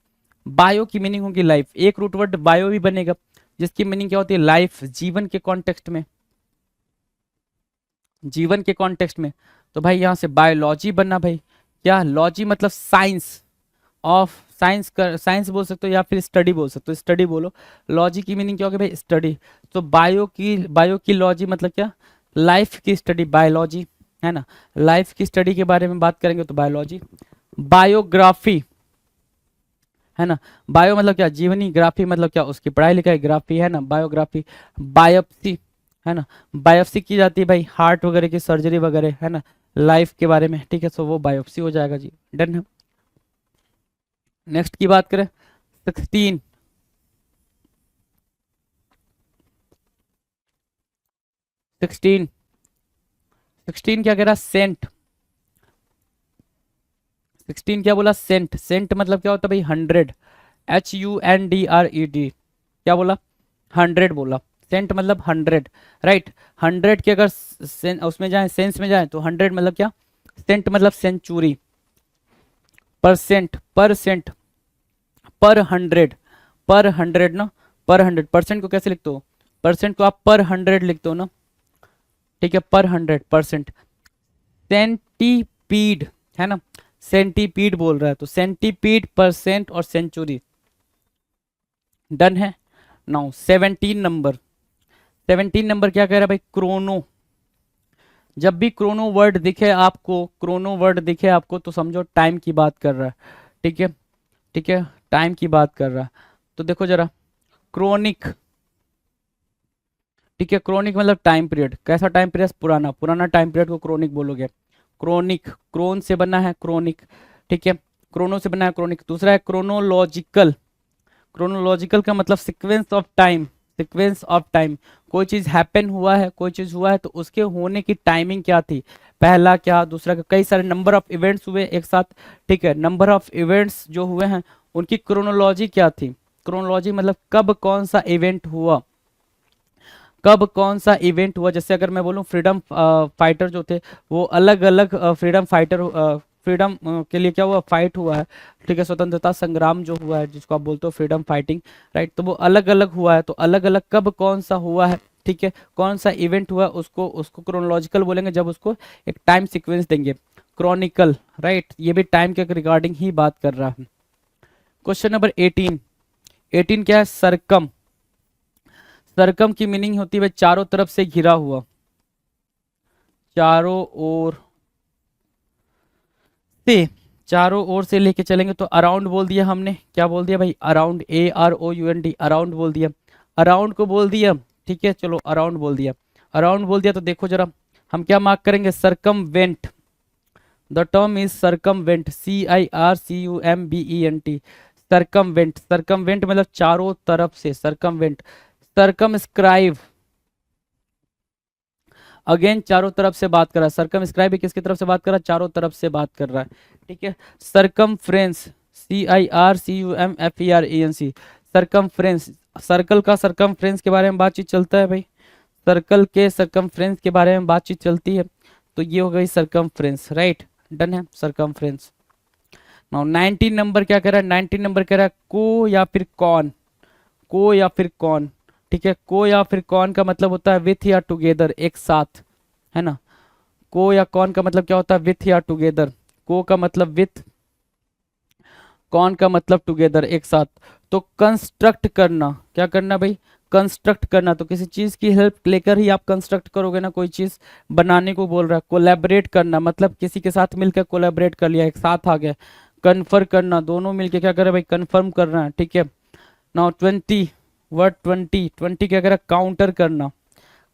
बायो की मीनिंग होगी लाइफ। एक रूट वर्ड बायो भी बनेगा, जिसकी मीनिंग क्या होती है, लाइफ, जीवन के कॉन्टेक्स्ट में, जीवन के कॉन्टेक्स्ट में। तो भाई यहां से बायोलॉजी बनना भाई, क्या, लॉजी मतलब साइंस ऑफ, साइंस कर, साइंस बोल सकते हो या फिर स्टडी बोल सकते हो, स्टडी बोलो। लॉजी की मीनिंग क्या होगी भाई, स्टडी। तो बायो की लॉजी मतलब क्या, लाइफ की स्टडी, बायोलॉजी, है ना। लाइफ की स्टडी के बारे में बात करेंगे तो बायोलॉजी। बायोग्राफी, है ना। बायो मतलब क्या, जीवनी, ग्राफी मतलब क्या, उसकी पढ़ाई लिखाई, ग्राफी है ना, बायोग्राफी। बायोप्सी है ना, बायोप्सी की जाती है भाई हार्ट वगैरह की सर्जरी वगैरह, है ना, लाइफ के बारे में, ठीक है, सो वो बायोप्सी हो जाएगा जी, डन है। नेक्स्ट की बात करें 16, 16, 16 क्या कह रहा, सेंट, 16 क्या बोला, सेंट, सेंट मतलब क्या होता है भाई 100, HUNDRED, क्या बोला, 100 बोला, सेंट मतलब 100, राइट। 100 के अगर उसमें जाए, सेंस में जाए, तो 100 मतलब क्या, सेंट मतलब सेंचुरी, परसेंट, परसेंट, पर 100, पर 100 ना, पर 100, परसेंट को कैसे लिखते हो, परसेंट को आप पर 100 लिखते हो ना, ठीक है, पर 100%। सेंटीपीड है ना, सेंटीपीड बोल रहा है, तो सेंटीपीड, परसेंट और सेंचुरी, डन है। नाउ 17 नंबर, 17 नंबर क्या कह रहा है भाई, क्रोनो। जब भी क्रोनो वर्ड दिखे आपको, क्रोनो वर्ड दिखे आपको, तो समझो टाइम की बात कर रहा है, ठीक है, ठीक है, टाइम की बात कर रहा है। तो देखो जरा, क्रोनिक, ठीक है, क्रोनिक मतलब टाइम पीरियड, कैसा टाइम पीरियड, पुराना, पुराना टाइम पीरियड को क्रोनिक बोलोगे। क्रोनिक, क्रोन से बना है क्रोनिक, ठीक है, क्रोनो से बना है क्रोनिक। दूसरा है क्रोनोलॉजिकल, क्रोनोलॉजिकल का मतलब sequence of time, sequence of time, कोई चीज हैपन हुआ है, कोई चीज हुआ है तो उसके होने की टाइमिंग क्या थी, पहला क्या, दूसरा क्या, कई सारे नंबर ऑफ इवेंट्स हुए एक साथ, ठीक है, नंबर ऑफ इवेंट्स जो हुए हैं उनकी क्रोनोलॉजी क्या थी, क्रोनोलॉजी मतलब कब कौन सा इवेंट हुआ, कब कौन सा इवेंट हुआ। जैसे अगर मैं बोलूं फ्रीडम फाइटर जो थे वो अलग अलग फ्रीडम फाइटर, फ्रीडम के लिए क्या हुआ, फाइट हुआ है, ठीक है, स्वतंत्रता संग्राम जो हुआ है जिसको आप बोलते हो फ्रीडम फाइटिंग, राइट, तो वो अलग अलग हुआ है, तो अलग अलग कब कौन सा हुआ है, ठीक है, कौन सा इवेंट हुआ, उसको उसको क्रोनोलॉजिकल बोलेंगे जब उसको एक टाइम सीक्वेंस देंगे। क्रॉनिकल, राइट, ये भी टाइम के रिगार्डिंग ही बात कर रहा है। क्वेश्चन नंबर 18, 18 क्या है, सरकम, सरकम की मीनिंग होती है चारों तरफ से घिरा हुआ, चारों ओर से, चारों ओर से लेके चलेंगे तो अराउंड बोल दिया हमने, क्या बोल दिया भाई, अराउंड, AROUND, अराउंड बोल दिया, अराउंड को बोल दिया, ठीक है, चलो अराउंड बोल दिया, अराउंड बोल दिया, तो देखो जरा हम क्या मार्क करेंगे, circumvent, the term is circumvent, CIRCUMBENT, circumvent, circumvent मतलब चारों तरफ से, सरकमवेंट। सरकमस्क्राइब, अगेन चारों तरफ से बात कर रहा है, सरकमस्क्राइब भी किसकी तरफ से बात कर रहा है, चारों तरफ से बात कर रहा है, ठीक है। सरकमफ्रेंस, CIRCUMFERENC, सरकमफ्रेंस, सर्कल का सरकमफ्रेंस के बारे में बातचीत चलता है भाई, सर्कल के सरकमफ्रेंस के बारे में बातचीत चलती है, तो ये हो गई सरकमफ्रेंस, राइट, डन है, सरकमफ्रेंस। नाउ 19 नंबर क्या कह रहा है, 19 नंबर कह रहा है को या फिर कौन, को या फिर कौन, ठीक है, को या फिर कौन का मतलब होता है विथ या टुगेदर, एक साथ, है ना, को या कौन का मतलब क्या होता है, विथ या टुगेदर, को का मतलब विथ, कौन का मतलब टुगेदर, एक साथ। तो कंस्ट्रक्ट करना, क्या करना भाई, कंस्ट्रक्ट करना, तो किसी चीज की हेल्प लेकर ही आप कंस्ट्रक्ट करोगे ना, कोई चीज बनाने को बोल रहा है। कोलैबोरेट करना मतलब किसी के साथ मिलकर कोलैबोरेट कर लिया, एक साथ आ गया। कन्फर करना, दोनों मिलके क्या कर रहे हैं भाई, कन्फर्म करना है, ठीक है। नाउ 20, वर्ड 20, 20 क्या कर रहा है, काउंटर करना,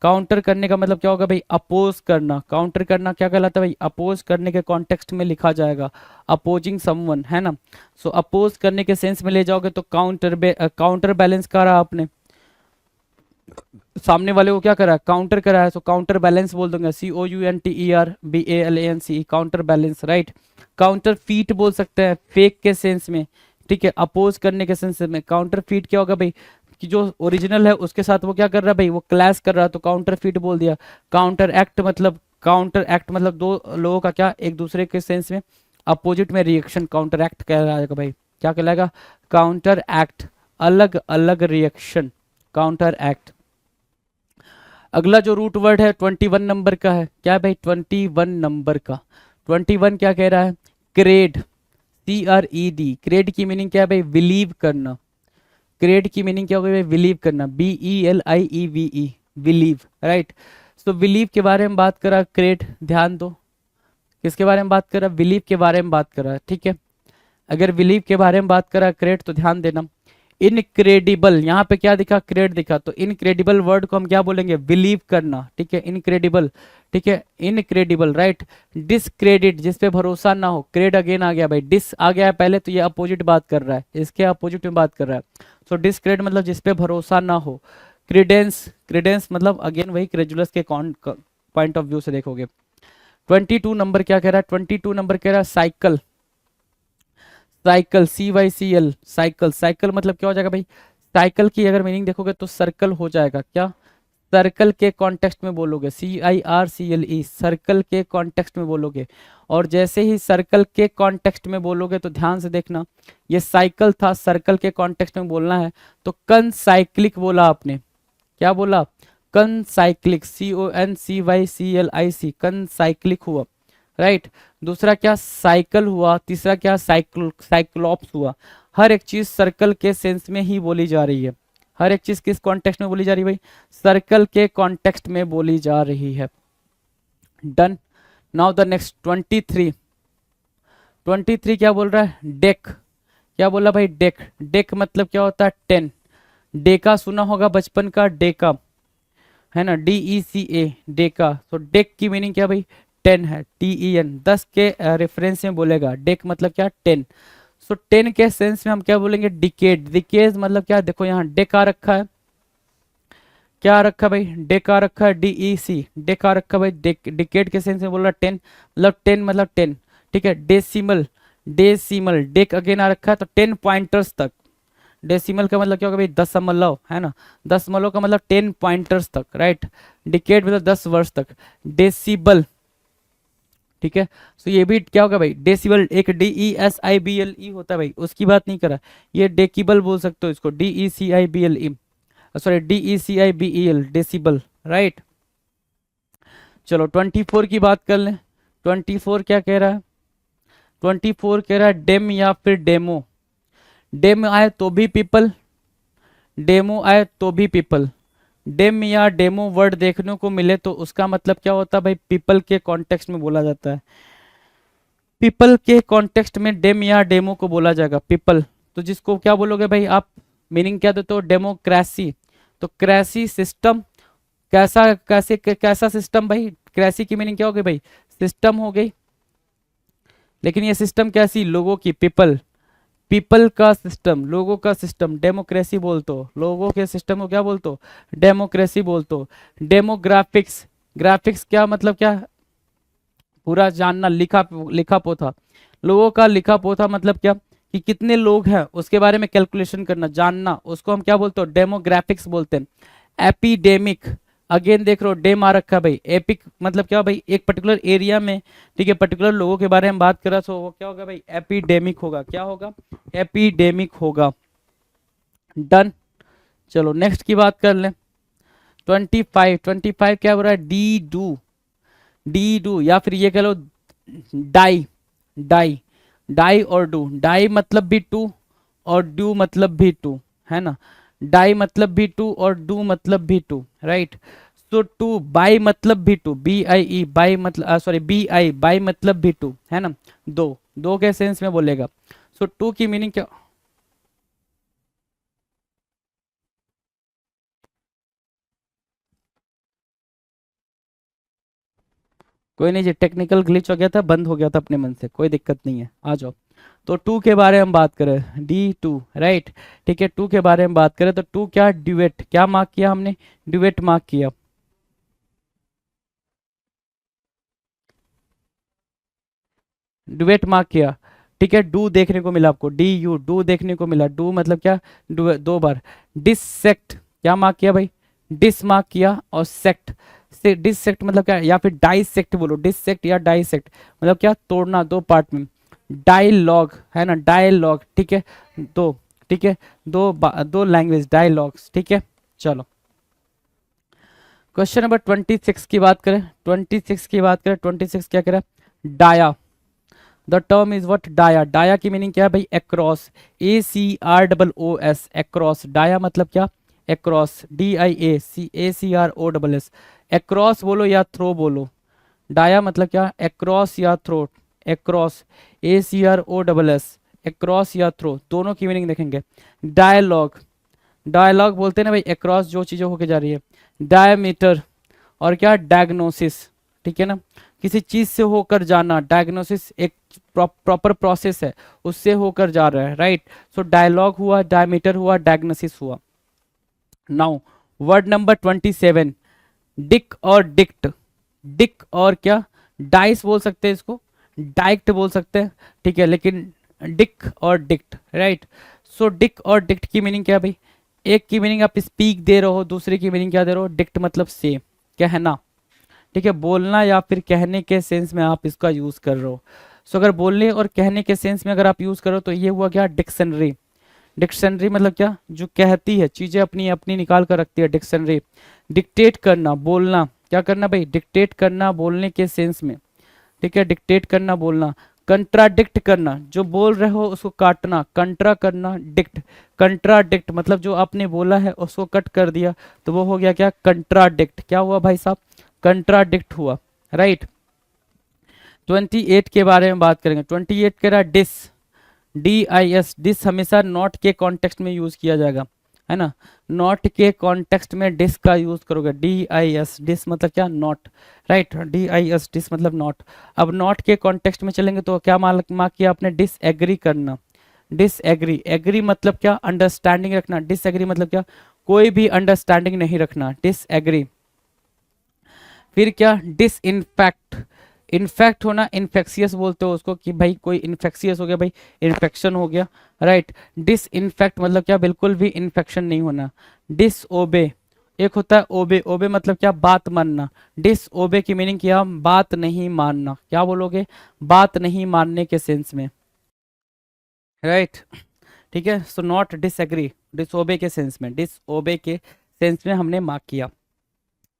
काउंटर करने का मतलब क्या होगा भाई, अपोज करना, काउंटर करना क्या कहलाता है भाई, अपोज करने के कॉन्टेक्स्ट में लिखा जाएगा, अपोजिंग समवन, है ना। सो अपोज करने के सेंस में ले जाओगे तो काउंटर बैलेंस करा आपने, सामने वाले को क्या करा, काउंटर करा है, सो काउंटर बैलेंस बोल दूंगा, COUNTERBALANCE, counter balance, right. Counter feet बोल सकते हैं फेक के सेंस में, ठीक है, अपोज करने के सेंस में। काउंटर फीट क्या होगा भाई, कि जो ओरिजिनल है उसके साथ वो क्या कर रहा है भाई, वो क्लैश कर रहा है, तो काउंटर फीट बोल दिया। काउंटर एक्ट मतलब, काउंटर एक्ट मतलब दो लोगों का क्या, एक दूसरे के सेंस में अपोजिट में रिएक्शन, काउंटर एक्ट कहलाएगा भाई, क्या कहलाएगा, काउंटर एक्ट, अलग अलग रिएक्शन, काउंटर एक्ट। अगला जो रूट वर्ड है 21 नंबर का है, क्या है भाई, 21 नंबर का, 21 क्या कह रहा है, क्रेड, CRED, क्रेड की मीनिंग क्या है भाई, बिलीव करना, क्रेड की मीनिंग क्या होगी भाई, बिलीव करना, BELIEVE, believe, right. So believe के बारे में बात करा, क्रेड, ध्यान दो किसके बारे में बात कर रहा है, बिलीव के बारे में बात कर रहा है, ठीक है। अगर बिलीव के बारे में बात करा क्रेड तो ध्यान देना, इनक्रेडिबल, यहाँ पे क्या दिखा, क्रेड दिखा, तो इनक्रेडिबल वर्ड को हम क्या बोलेंगे, बिलीव करना, ठीक है, इनक्रेडिबल, ठीक है, इनक्रेडिबल, राइट। डिसक्रेडिट, जिस पे भरोसा ना हो, क्रेड अगेन आ गया भाई, डिस आ गया है पहले, तो ये अपोजिट बात कर रहा है, इसके अपोजिट में बात कर रहा है। सो डिसक्रेड मतलब जिस पे भरोसा ना हो। क्रीडेंस, क्रीडेंस मतलब अगेन वही क्रेजुलस के पॉइंट ऑफ व्यू से देखोगे। 22 नंबर क्या कह रहा है, 22 नंबर कह रहा है cycle, cycle, CYCL, cycle, cycle मतलब क्या हो जाएगा भाई, साइकिल की अगर मीनिंग देखोगे तो सर्कल हो जाएगा, क्या, सर्कल के कॉन्टेक्स्ट में बोलोगे, CIRCLE, सर्कल के कॉन्टेक्स्ट में बोलोगे। और जैसे ही सर्कल के कॉन्टेक्स्ट में बोलोगे तो ध्यान से देखना, ये साइकिल था, सर्कल के कॉन्टेक्स्ट में बोलना है, तो कनसाइक्लिक बोला आपने, क्या बोला, कनसाइक्लिक, CONCYCLIC, कनसाइक्लिक हुआ, राइट। दूसरा क्या, साइकिल हुआ, तीसरा क्या, साइक्लोप्स हुआ। हर एक चीज सर्कल के सेंस में ही बोली जा रही है, हर एक चीज किस कॉन्टेक्स्ट में बोली जा रही है भाई, सर्कल के कॉन्टेक्स्ट में बोली जा रही है। डन। नाउ द नेक्स्ट 23, 23 क्या बोल रहा है, डेक, क्या बोला भाई, डेक, डेक मतलब क्या होता है, 10, डेका सुना होगा बचपन का, डेका है ना, DECA, डेका। तो डेक की मीनिंग क्या भाई, 10 है, TEN, 10 के रेफरेंस में बोलेगा, डेक मतलब क्या, 10। सो 10 के सेंस में हम क्या बोलेंगे, डिकेड, डिकेड मतलब क्या, देखो यहाँ डेक आ रखा है, क्या रखा भाई, डेक आ रखा है, DEC, डेक आ रखा है भाई, डिकेड के सेंस में बोल रहा है 10, मतलब 10 मतलब 10, ठीक है। डेसिमल, डेसिमल, डेक अगेन आ रखा है, तो 10 पॉइंटर्स तक, डेसिमल का मतलब क्या होगा भाई, दशमलव, है ना, दशमलव का मतलब 10 पॉइंटर्स तक, राइट। डिकेड मतलब 10 वर्ष तक। डेसिबल, ठीक है, तो ये भी क्या होगा भाई, डेसिबल, एक DESIBLE होता है भाई, उसकी बात नहीं करा, ये डेकिबल बोल सकते हो इसको, DECIBLE, sorry DECIBEL, decibel, right. चलो 24 की बात कर लें, 24 क्या कह रहा है, 24 कह रहा है डेम या फिर डेमो, डेम आए तो भी पीपल, डेमो आए तो भी पीपल, डेम या डेमो वर्ड देखने को मिले तो उसका मतलब क्या होता है भाई, पीपल के कॉन्टेक्स्ट में बोला जाता है, पीपल के कॉन्टेक्स्ट में डेम या डेमो को बोला जाएगा, पीपल। तो जिसको क्या बोलोगे भाई आप, मीनिंग क्या देते हो, डेमोक्रेसी, तो क्रेसी सिस्टम, कैसा, कैसे कैसा सिस्टम भाई, क्रेसी की मीनिंग क्या हो गई भाई, सिस्टम हो गई, लेकिन ये सिस्टम कैसी, लोगों की, पीपल, पीपल का सिस्टम, लोगों का सिस्टम, डेमोक्रेसी बोलते हो, लोगों के सिस्टम को क्या बोलते हो, डेमोक्रेसी बोलते हो। डेमोग्राफिक्स, ग्राफिक्स क्या मतलब क्या, पूरा जानना, लिखा लिखा पोथा, लोगों का लिखा पोथा मतलब क्या, कि कितने लोग हैं उसके बारे में कैलकुलेशन करना, जानना, उसको हम क्या बोलते हो, डेमोग्राफिक्स बोलते हैं। एपिडेमिक, अगेन देख रहे हो डेम आ रखा है भाई, एपिक मतलब क्या भाई, एक पर्टिकुलर एरिया में, ठीक है, पर्टिकुलर लोगों के बारे में बात कर रहा, तो वो क्या होगा भाई, एपिडेमिक होगा, क्या होगा, एपिडेमिक होगा। डन। चलो नेक्स्ट की बात कर लें, 25, 25 क्या हो रहा है, डी डू, डी डू, या फिर ये कह लो डाई, डाई, डाई और डू, डाई मतलब भी टू और डू मतलब भी टू, है ना, डाई मतलब भी टू और डू मतलब भी two, right. So two, bi मतलब भी टू, BIE, बाई मतलब सॉरी BI, बाई मतलब भी टू, है ना, दो, दो के सेंस में बोलेगा। सो टू की मीनिंग क्या, कोई नहीं जी, टेक्निकल ग्लिच हो गया था, बंद हो गया था अपने मन से, कोई दिक्कत नहीं है, आ जाओ। तो टू के बारे में बात करें, D2, राइट, ठीक है, टू के बारे में बात करें तो टू क्या, ड्यूएट, क्या मार्क किया हमने, ड्यूएट मार्क किया, ड्यूएट मार्क किया, ठीक है। डू देखने को मिला आपको, DU, डू देखने को मिला, डू मतलब क्या, दो बार। डिसेक्ट, क्या मार्क किया भाई, डिस मार्क किया, और सेक्ट, से डिसेक्ट मतलब क्या, या फिर डाइसेक्ट बोलो, डिसेक्ट या डाइसेक्ट मतलब क्या, तोड़ना, दो पार्ट में। डायलॉग, है ना, डायलॉग, ठीक है, दो, ठीक है, दो लैंग्वेज, डायलॉग्स, ठीक है। चलो क्वेश्चन नंबर 26 की बात करें, 26 की बात करें, 26 क्या कह रहा है, dia, the term is what, dia, dia की मीनिंग क्या है भाई, अक्रॉस, ACROOS, अक्रॉस, डाया मतलब क्या, अक्रॉस, DIACROSS, अक्रॉस बोलो या थ्रो बोलो, डाया मतलब क्या, अक्रॉस या थ्रो, अक्रॉस, ACROSS, अक्रॉस या थ्रो, दोनों की मीनिंग देखेंगे। डायलॉग, डायलॉग बोलते हैं ना भाई अक्रॉस जो चीज़ें होके जा रही है। डायमीटर और क्या डायग्नोसिस, ठीक है ना, किसी चीज़ से होकर जाना। डायग्नोसिस एक प्रॉपर प्रोसेस है, उससे होकर जा रहा है, राइट। सो डायलॉग हुआ, डायमीटर हुआ, डायग्नोसिस हुआ। नाउ वर्ड नंबर 27, डिक और डिक्ट। डिक और क्या, डाइस बोल सकते हैं इसको, डाइक्ट बोल सकते हैं, ठीक है, लेकिन डिक और डिक्ट, राइट। सो डिक और डिक्ट की मीनिंग क्या है भाई, एक की मीनिंग आप स्पीक दे रहे हो, दूसरे की मीनिंग क्या दे रहे हो, डिक्ट मतलब से, कहना, ठीक है, बोलना या फिर कहने के सेंस में आप इसका यूज कर रहे हो। सो अगर बोलने और कहने के सेंस में अगर आप यूज करो तो ये हुआ क्या, डिक्शनरी। डिक्शनरी मतलब क्या, जो कहती है, चीजें अपनी अपनी निकाल कर रखती है, डिक्शनरी। डिक्टेट करना, बोलना, क्या करना भाई, डिक्टेट करना बोलने के सेंस में, ठीक है, डिक्टेट करना बोलना। कंट्राडिक्ट करना, जो बोल रहे हो उसको काटना, कंट्रा करना, डिक्ट। कंट्राडिक्ट मतलब जो आपने बोला है उसको कट कर दिया, तो वो हो गया क्या, कंट्राडिक्ट। क्या हुआ भाई साहब, कंट्राडिक्ट हुआ, राइट। 28 के बारे में बात करेंगे। 28 कह रहा है डिस, DIS। डिस हमेशा नॉट के कॉन्टेक्स्ट में यूज किया जाएगा, है ना, नॉट के कॉन्टेक्स्ट में डिस का यूज करोगे। DIS, डिस मतलब क्या, नॉट, राइट। DIS, डिस मतलब नॉट। अब नॉट के कॉन्टेक्स्ट में चलेंगे तो क्या मार्क किया आपने, डिसएग्री करना। डिसएग्री, एग्री मतलब क्या, अंडरस्टैंडिंग रखना। डिसएग्री मतलब क्या, कोई भी अंडरस्टैंडिंग नहीं रखना, डिसएग्री। फिर क्या, डिसइनफेक्ट, इन्फेक्ट होना, इन्फेक्शियस बोलते हो उसको, कि भाई कोई इन्फेक्शियस हो गया, भाई इन्फेक्शन हो गया, राइट। डिसइनफेक्ट मतलब क्या, बिल्कुल भी इन्फेक्शन नहीं होना। डिसओबे, एक होता है ओबे, ओबे मतलब क्या, बात मानना। डिसओबे की मीनिंग क्या, बात नहीं मानना। क्या बोलोगे, बात नहीं मानने के सेंस में, राइट, ठीक है। सो नॉट डिसएग्री, डिसओबे के सेंस में, डिसओबे के सेंस में हमने मार्क किया।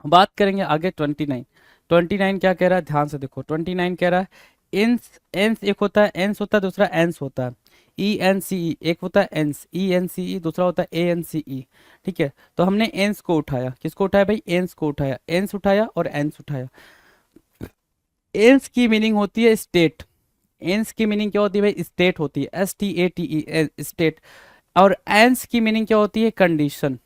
बात करेंगे आगे 29। 29 क्या कह रहा है, ध्यान से देखो। 29 कह रहा है इंस, एंस एक होता है, एंस होता है, दूसरा एंस होता है। ENCE एक होता है एंस, ENCE दूसरा होता है ANCE, ठीक है। तो हमने एंस को उठाया, किसको उठाया भाई, एंस को उठाया, एंस उठाया और एंस उठाया। एंस की मीनिंग होती है स्टेट। एंस की मीनिंग क्या होती है भाई, स्टेट होती है, STATE, स्टेट। और एंस की मीनिंग क्या होती है, कंडीशन,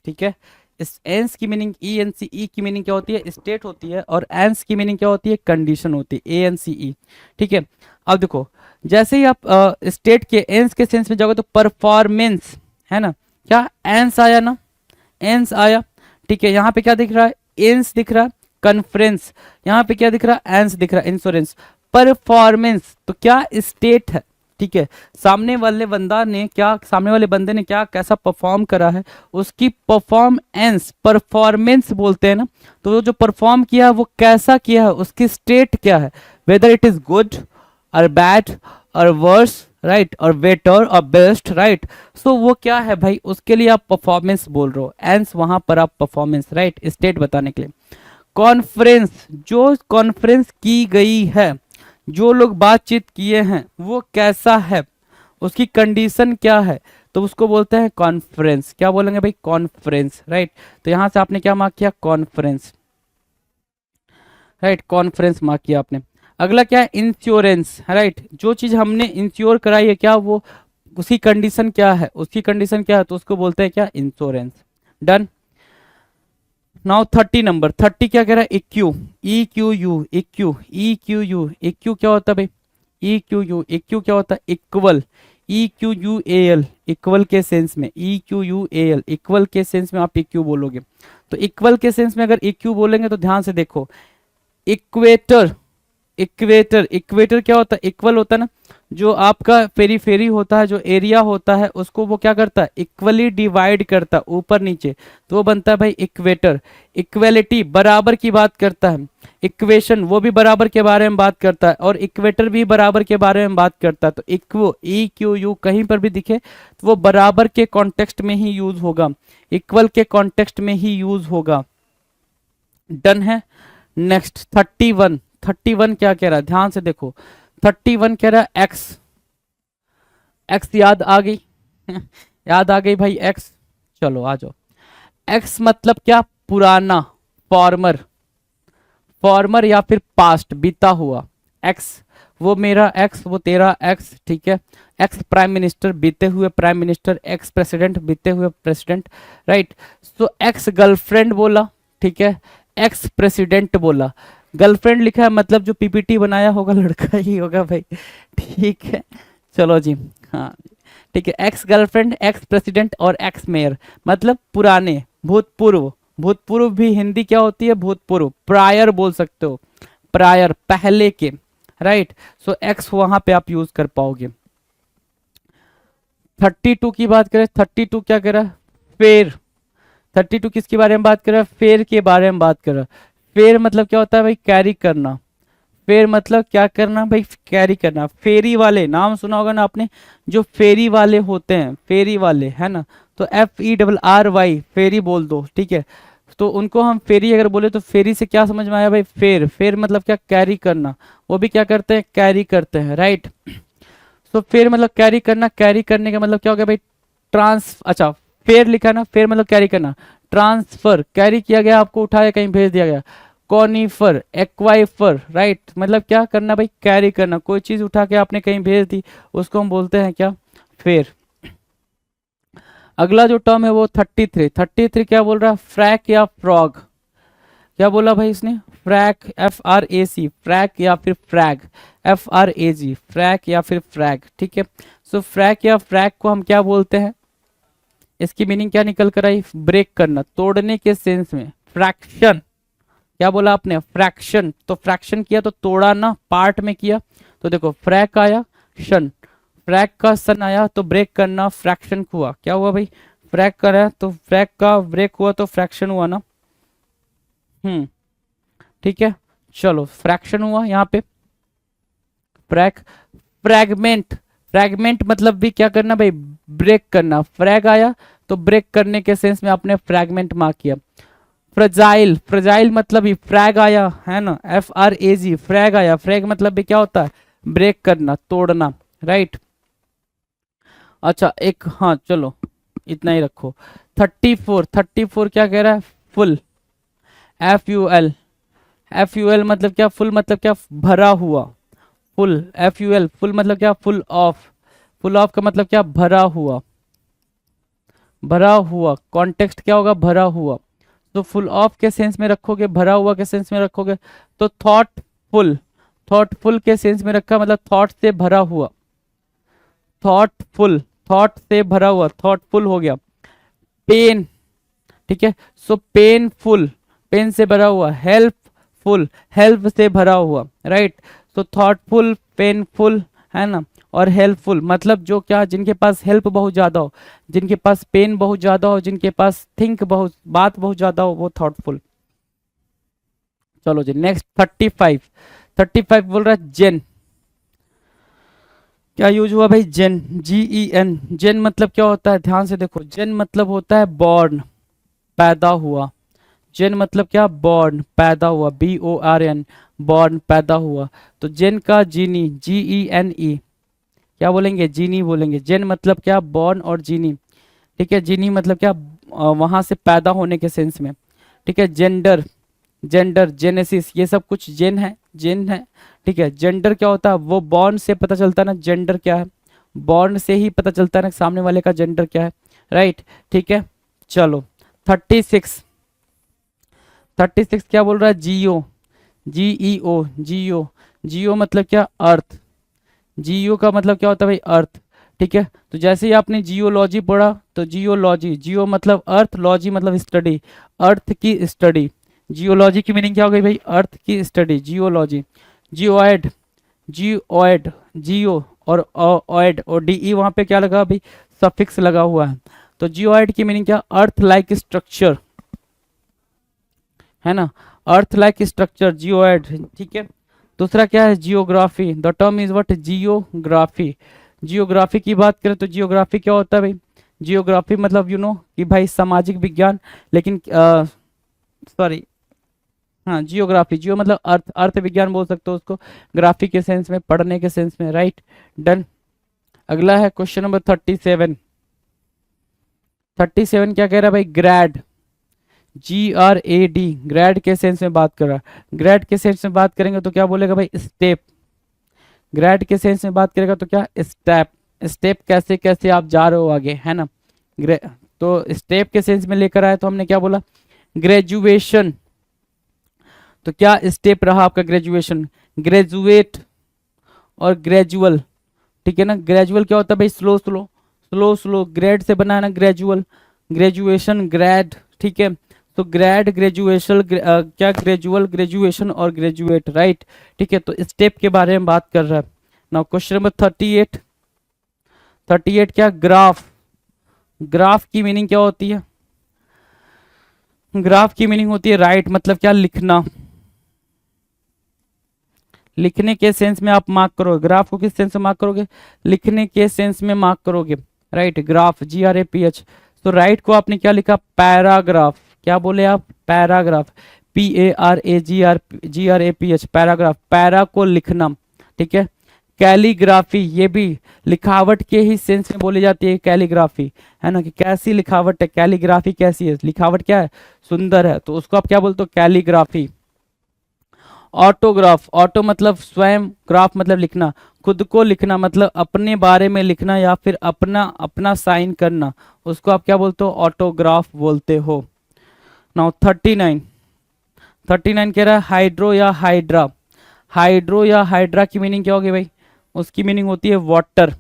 ठीक है। इस एंस की मीनिंग, ENCE की मीनिंग क्या होती है, स्टेट होती है, और एंस की मीनिंग क्या होती है, कंडीशन होती है, ANCE, ठीक है। अब देखो, जैसे ही आप स्टेट के एंस के सेंस में जाओगे तो परफॉर्मेंस, है ना, क्या एंस आया ना, एंस आया, ठीक है। यहाँ पे क्या दिख रहा है, एंस दिख रहा है, कॉन्फ्रेंस, यहाँ पे क्या दिख रहा है, एंस दिख रहा है, इंश्योरेंस। परफॉर्मेंस तो क्या, स्टेट है, ठीक है। सामने वाले बंदा ने क्या, सामने वाले बंदे ने क्या, कैसा परफॉर्म करा है, उसकी परफॉर्मेंस, परफॉर्मेंस बोलते हैं ना। तो वो जो परफॉर्म किया है वो कैसा किया है, उसकी स्टेट क्या है, वेदर इट इज गुड और बैड और वर्स, राइट, और बेटर और बेस्ट, राइट। सो वो क्या है भाई, उसके लिए आप परफॉर्मेंस बोल रहे हो, एंस वहां पर आप परफॉर्मेंस, राइट, स्टेट बताने के लिए। कॉन्फ्रेंस, जो कॉन्फ्रेंस की गई है, जो लोग बातचीत किए हैं वो कैसा है, उसकी कंडीशन क्या है, तो उसको बोलते हैं कॉन्फ्रेंस। क्या बोलेंगे भाई, कॉन्फ्रेंस, राइट। तो यहां से आपने क्या मार्क किया, कॉन्फ्रेंस, राइट, कॉन्फ्रेंस मार्क किया आपने। अगला क्या है, इंश्योरेंस, राइट। जो चीज हमने इंश्योर कराई है क्या, वो उसकी कंडीशन क्या है, उसकी कंडीशन क्या है, तो उसको बोलते हैं क्या, इंश्योरेंस। डन। नाउ 30 नंबर, 30 क्या कह रहा है, इक्यू, EQU, इक्यू, EQU, इक्यू क्या होता है भाई, EQU, इक्यू क्या होता है, इक्वल, EQUAL, इक्वल के सेंस में, EQUAL, इक्वल के सेंस में आप इक्यू बोलोगे। तो इक्वल के सेंस में अगर इक्यू बोलेंगे तो ध्यान से देखो, इक्वेटर, इक्वेटर, इक्वेटर क्या होता है, इक्वल होता है ना, जो आपका पेरीफेरी होता है, जो एरिया होता है उसको वो क्या करता है, इक्वली डिवाइड करता है ऊपर नीचे, तो वो बनता है भाई इक्वेटर। इक्वेलिटी, बराबर की बात करता है। इक्वेशन, वो भी बराबर के बारे में बात करता है, और इक्वेटर भी बराबर के बारे में बात करता है। तो इक्वो, EQU कहीं पर भी दिखे तो वो बराबर के कॉन्टेक्स्ट में ही यूज होगा, इक्वल के कॉन्टेक्स्ट में ही यूज होगा। डन है। नेक्स्ट 31, 31 क्या कह रहा है, ध्यान से देखो। 31 कह रहा है एक्स, एक्स याद आ गई याद आ गई भाई, एक्स, चलो आ जाओ। एक्स मतलब क्या, पुराना, फॉर्मर, फॉर्मर या फिर पास्ट, बीता हुआ, एक्स वो मेरा एक्स, वो तेरा एक्स, ठीक है। एक्स प्राइम मिनिस्टर, बीते हुए प्राइम मिनिस्टर, एक्स प्रेसिडेंट, बीते हुए प्रेसिडेंट, राइट। सो एक्स गर्लफ्रेंड बोला, ठीक है, एक्स प्रेसिडेंट बोला। गर्लफ्रेंड लिखा है मतलब जो पीपीटी बनाया होगा लड़का ही होगा भाई, ठीक है। चलो जी, हाँ ठीक है। एक्स गर्लफ्रेंड, एक्स प्रेसिडेंट और एक्स मेयर मतलब पुराने, भूतपूर्व। भूतपूर्व भी हिंदी क्या होती है? भूतपूर्व, प्रायर बोल सकते हो, प्रायर, पहले के, राइट। सो एक्स वहां पे आप यूज कर पाओगे। 32 की बात करें, 32 क्या कर रहा है? फेर। 32 किसके बारे में बात कर रहा है? फेर के बारे में बात कर रहा है। फेर मतलब क्या होता है भाई? कैरी करना। फेर मतलब क्या करना भाई? कैरी करना। फेरी वाले नाम सुना होगा ना आपने, जो फेरी वाले होते हैं, फेरी वाले, है ना। तो FERRY, फेरी बोल दो, ठीक है। तो उनको हम फेरी अगर बोले तो फेरी से क्या समझ में आया भाई? फेर। फेर मतलब क्या? कैरी करना। वो भी क्या करते हैं? कैरी करते हैं, राइट। तो फेर मतलब कैरी करना। कैरी करने का मतलब क्या हो गया भाई? अच्छा, फेर लिखा ना, फेर मतलब कैरी करना। ट्रांसफर, कैरी किया गया, आपको उठाया कहीं भेज दिया गया। कॉनिफर, एक्वाइफर, राइट, मतलब क्या करना भाई? कैरी करना। कोई चीज उठा के आपने कहीं भेज दी, उसको हम बोलते हैं क्या? फेर। अगला जो टर्म है वो 33। 33 क्या बोल रहा है? फ्रैक या फ्रॉग। क्या बोला भाई इसने? फ्रैक, FRAC, फ्रैक या फिर फ्रैग, FRAG, फ्रैक या फिर फ्रैग, ठीक है। सो फ्रैक या फ्रैग को हम क्या बोलते हैं? इसकी मीनिंग क्या निकल कर आई? ब्रेक करना, तोड़ने के सेंस में। फ्रैक्शन, क्या बोला आपने? फ्रैक्शन। तो फ्रैक्शन किया तो तोड़ा ना, पार्ट में किया। तो देखो फ्रैक आया, शन, फ्रैक का सन आया तो ब्रेक करना, फ्रैक्शन हुआ। क्या हुआ भाई? फ्रैक करा तो फ्रैक का ब्रेक हुआ तो फ्रैक्शन हुआ ना। ठीक है। चलो, फ्रैक्शन हुआ यहाँ पे। फ्रैक, फ्रैगमेंट। फ्रैगमेंट मतलब भी क्या करना भाई? ब्रेक करना। फ्रैग आया तो ब्रेक करने के सेंस में आपने फ्रैगमेंट मार्क किया। फ्रजाइल, फ्रजाइल मतलब भी फ्रैग आया, है ना, FRAG, फ्रैग आया। फ्रैग मतलब भी क्या होता है? ब्रेक करना, तोड़ना, राइट। अच्छा एक, हाँ चलो इतना ही रखो। 34, 34 क्या कह रहा है? Full, FUL। FUL मतलब क्या? फुल मतलब क्या? भरा हुआ। फुल, FUL, फुल मतलब क्या? Full of. फुल ऑफ का मतलब क्या? भरा हुआ। भरा हुआ, कॉन्टेक्स्ट क्या होगा? भरा हुआ। तो फुल ऑफ के सेंस में रखोगे, भरा हुआ के सेंस में रखोगे तो थॉटफुल। थॉटफुल के सेंस में रखा मतलब थॉट से भरा हुआ। थॉटफुल, थॉट से भरा हुआ, थॉटफुल हो गया। पेन, ठीक है। सो पेनफुल, पेन से भरा हुआ। हेल्पफुल, हेल्प से भरा हुआ, राइट। सो थॉटफुल, पेनफुल, है ना, और हेल्पफुल मतलब जो क्या, जिनके पास हेल्प बहुत ज्यादा हो, जिनके पास पेन बहुत ज्यादा हो, जिनके पास थिंक बहुत, बात बहुत ज्यादा हो, वो थॉटफुल। चलो जी नेक्स्ट 35। 35 बोल रहा है जेन। क्या यूज हुआ भाई? जेन, GEN। जेन मतलब क्या होता है? ध्यान से देखो, जेन मतलब होता है बॉर्न, पैदा हुआ। जेन मतलब क्या? बॉर्न, पैदा हुआ, BORN, बॉर्न, पैदा हुआ। तो जेन का जीनी, GENE, क्या बोलेंगे? जीनी बोलेंगे। जेन मतलब क्या? बॉर्न और जीनी, ठीक है। जीनी मतलब क्या? वहां से पैदा होने के सेंस में, ठीक है। जेंडर, जेंडर, जेनेसिस, ये सब कुछ जेन है, जेन है, ठीक है। जेंडर क्या होता है? वो बॉर्न से पता चलता है ना, जेंडर क्या है। बॉर्न से ही पता चलता है ना सामने वाले का जेंडर क्या है, राइट, ठीक है। चलो 36। 36 क्या बोल रहा है? जियो, GEO, जियो। जियो मतलब क्या? अर्थ। जियो का मतलब क्या होता है भाई? अर्थ, ठीक है। तो जैसे ही आपने जियोलॉजी पढ़ा तो जियोलॉजी, जियो मतलब अर्थ, लॉजी मतलब स्टडी, अर्थ की स्टडी। जियोलॉजी की मीनिंग क्या हो गई भाई? अर्थ की स्टडी, जियोलॉजी। जियोइड, जियोइड, जियो और ऑइड और DE वहां पे क्या लगा भाई? सफिक्स लगा हुआ है। तो जियोइड की मीनिंग क्या? अर्थ लाइक स्ट्रक्चर, है ना, अर्थ लाइक स्ट्रक्चर, जियोइड, ठीक है। दूसरा क्या है? Geography. The term is what? Geography. Geography की बात करें तो जियोग्राफी क्या होता है भाई? जियोग्राफी मतलब कि भाई सामाजिक विज्ञान, लेकिन सॉरी, हाँ जियोग्राफी, जियो मतलब अर्थ, अर्थ विज्ञान बोल सकते हो उसको, ग्राफी के सेंस में, पढ़ने के सेंस में, राइट, डन। अगला है क्वेश्चन नंबर 37। 37 क्या कह रहा है भाई? ग्रैड, GRAD, ग्रैड के सेंस में बात कर रहा है। ग्रैड के सेंस में बात करेंगे तो क्या बोलेगा भाई? स्टेप, ग्रेड के सेंस में बात करेगा तो क्या, स्टेप, स्टेप कैसे कैसे आप जा रहे हो आगे, है ना। तो स्टेप के सेंस में लेकर आए तो हमने क्या बोला, ग्रेजुएशन। तो क्या स्टेप रहा आपका ग्रेजुएशन, ग्रेजुएट और ग्रेजुअल, ठीक है ना। ग्रेजुअल क्या होता है भाई, slow slow, slow slow, grade से बना है ना ग्रेजुअल, ग्रेजुएशन ग्रेड, ठीक है। तो ग्रेड, ग्रेजुएशन, क्या ग्रेजुअल, ग्रेजुएशन और ग्रेजुएट, राइट, ठीक है। तो स्टेप के बारे में बात कर रहा है। नाउ क्वेश्चन नंबर 38, 38 क्या, ग्राफ। ग्राफ की मीनिंग क्या होती है, ग्राफ की मीनिंग होती है राइट, मतलब क्या, लिखना। लिखने के सेंस में आप मार्क करोगे, ग्राफ को किस सेंस में मार्क करोगे, लिखने के सेंस में मार्क करोगे, राइट। Graph, GRAPH। तो राइट को आपने क्या लिखा, पैराग्राफ, क्या बोले आप, पैराग्राफ, PARAGRAPH, पैराग्राफ, पैरा को लिखना, ठीक है। कैलीग्राफी, ये भी लिखावट के ही सेंस में बोली जाती है कैलीग्राफी, है ना, कि कैसी लिखावट है, कैलीग्राफी कैसी है, लिखावट क्या है, सुंदर है, तो उसको आप क्या बोलते हो, कैलीग्राफी। ऑटोग्राफ, ऑटो मतलब स्वयं, ग्राफ मतलब लिखना, खुद को लिखना, मतलब अपने बारे में लिखना या फिर अपना अपना साइन करना, उसको आप क्या बोलते हो, ऑटोग्राफ बोलते हो। नाउ 39, 39 कह रहा है हाइड्रो या हाइड्रा। हाइड्रो या हाइड्रा की मीनिंग क्या होगी भाई, उसकी मीनिंग होती है वाटर।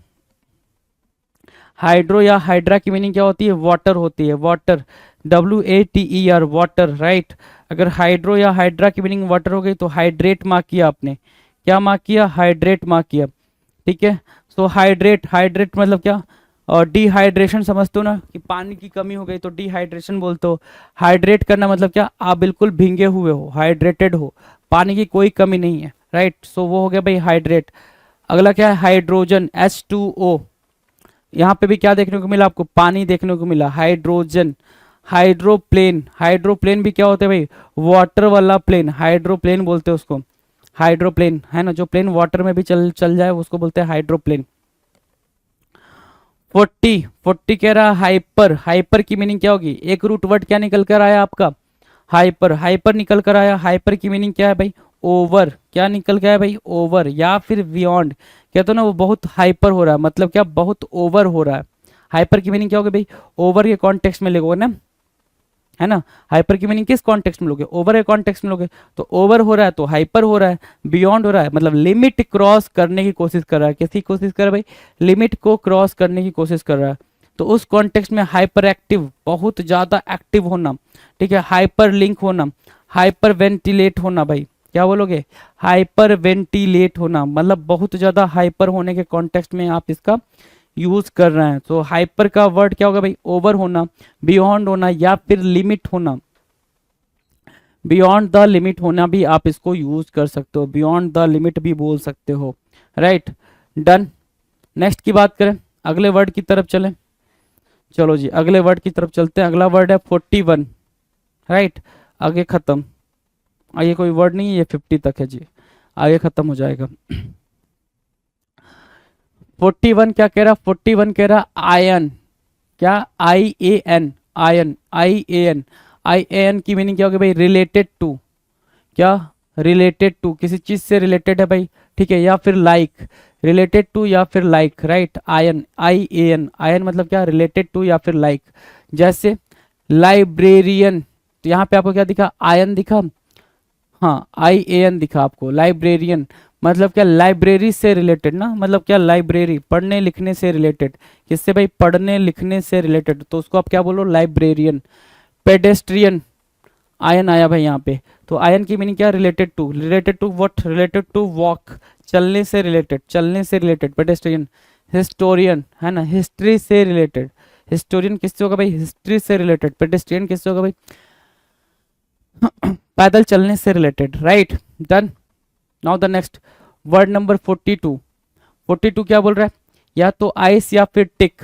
हाइड्रो या हाइड्रा की मीनिंग क्या होती है, वाटर होती है, वाटर, WATER, वाटर, राइट। अगर हाइड्रो या हाइड्रा की मीनिंग वाटर हो गई तो हाइड्रेट मार्क किया आपने, क्या मार्क किया, हाइड्रेट मार्क किया, ठीक है। सो हाइड्रेट, हाइड्रेट मतलब क्या, और डिहाइड्रेशन समझते हो ना, कि पानी की कमी हो गई तो डिहाइड्रेशन बोलते हो। हाइड्रेट करना मतलब क्या, आप बिल्कुल भींगे हुए हो, हाइड्रेटेड हो, पानी की कोई कमी नहीं है, राइट। सो वो हो गया भाई हाइड्रेट। अगला क्या है, हाइड्रोजन, H2O। यहाँ पे भी क्या देखने को मिला आपको, पानी देखने को मिला, हाइड्रोजन। हाइड्रोप्लेन, हाइड्रोप्लेन भी क्या होते हैं भाई, वाटर वाला प्लेन, हाइड्रोप्लेन बोलते हैं उसको, हाइड्रोप्लेन, है ना, जो प्लेन वाटर में भी चल चल जाए उसको बोलते हैं हाइड्रोप्लेन। 40, 40 कह रहा हाइपर। हाइपर की मीनिंग क्या होगी, एक रूट वर्ड क्या निकल कर आया आपका, हाइपर, हाइपर निकल कर आया। हाइपर की मीनिंग क्या है भाई, ओवर, क्या निकल के आया भाई, ओवर या फिर बियॉन्ड। कहते हो ना वो बहुत हाइपर हो रहा है, मतलब क्या, बहुत ओवर हो रहा है। हाइपर की मीनिंग क्या होगी भाई, ओवर के कॉन्टेक्स्ट में लोगे ना, है ना। हाइपर की मीनिंग किस कॉन्टेक्स्ट में लोगे, ओवर के कॉन्टेक्स्ट में लोगे। तो ओवर हो रहा है तो हाइपर हो रहा है, बियॉन्ड हो रहा है मतलब लिमिट क्रॉस करने की कोशिश कर रहा है। किसकी कोशिश कर रहा है भाई, लिमिट को क्रॉस करने की कोशिश कर रहा है। तो उस कॉन्टेक्स्ट में हाइपर एक्टिव, बहुत ज्यादा एक्टिव होना, ठीक है। हाइपर लिंक होना, हाइपर वेंटिलेट होना, भाई क्या बोलोगे, हाइपर वेंटिलेट होना, मतलब बहुत ज्यादा हाइपर होने के कॉन्टेक्स्ट में आप इसका यूज कर रहे हैं। तो हाइपर का वर्ड क्या होगा भाई, ओवर होना, बियॉन्ड होना या फिर लिमिट होना। बियॉन्ड द लिमिट होना भी आप इसको यूज कर सकते हो, बियॉन्ड द लिमिट भी बोल सकते हो, राइट। डन। नेक्स्ट की बात करें, अगले वर्ड की तरफ चलें। चलो जी अगले वर्ड की तरफ चलते हैं। अगला वर्ड है 41, राइट। आगे खत्म, आगे कोई वर्ड नहीं है, ये 50 तक है जी, आगे खत्म हो जाएगा। 41 क्या कह रहा, 41 कह रहा आयन, क्या, IAN, आयन, IAN। IAN की मीनिंग क्या होगी भाई, रिलेटेड टू, क्या, रिलेटेड टू, किसी चीज से रिलेटेड है भाई, ठीक है, या फिर लाइक, रिलेटेड टू या फिर like, right. Ion, IAN, ion मतलब क्या, रिलेटेड टू या फिर लाइक। जैसे लाइब्रेरियन, तो यहाँ पे आपको क्या दिखा, आयन दिखा, हाँ IAN दिखा आपको, लाइब्रेरियन मतलब क्या, लाइब्रेरी से रिलेटेड ना, मतलब क्या, लाइब्रेरी, पढ़ने लिखने से रिलेटेड, किससे भाई, पढ़ने लिखने से रिलेटेड, तो उसको आप क्या बोलो, लाइब्रेरियन। पेडेस्ट्रियन, आयन आया भाई यहाँ पे, तो आयन की मीनिंग क्या, related to, related to what, related to walk, चलने से रिलेटेड, चलने से रिलेटेड, पेडेस्ट्रियन। हिस्टोरियन, है ना, हिस्ट्री से रिलेटेड, हिस्टोरियन किससे होगा भाई, हिस्ट्री से रिलेटेड। पेडेस्ट्रियन किससे होगा भाई, पैदल चलने से related, right. Done. Now the next word number 42, 42 क्या बोल रहा है, या तो आइस या फिर टिक,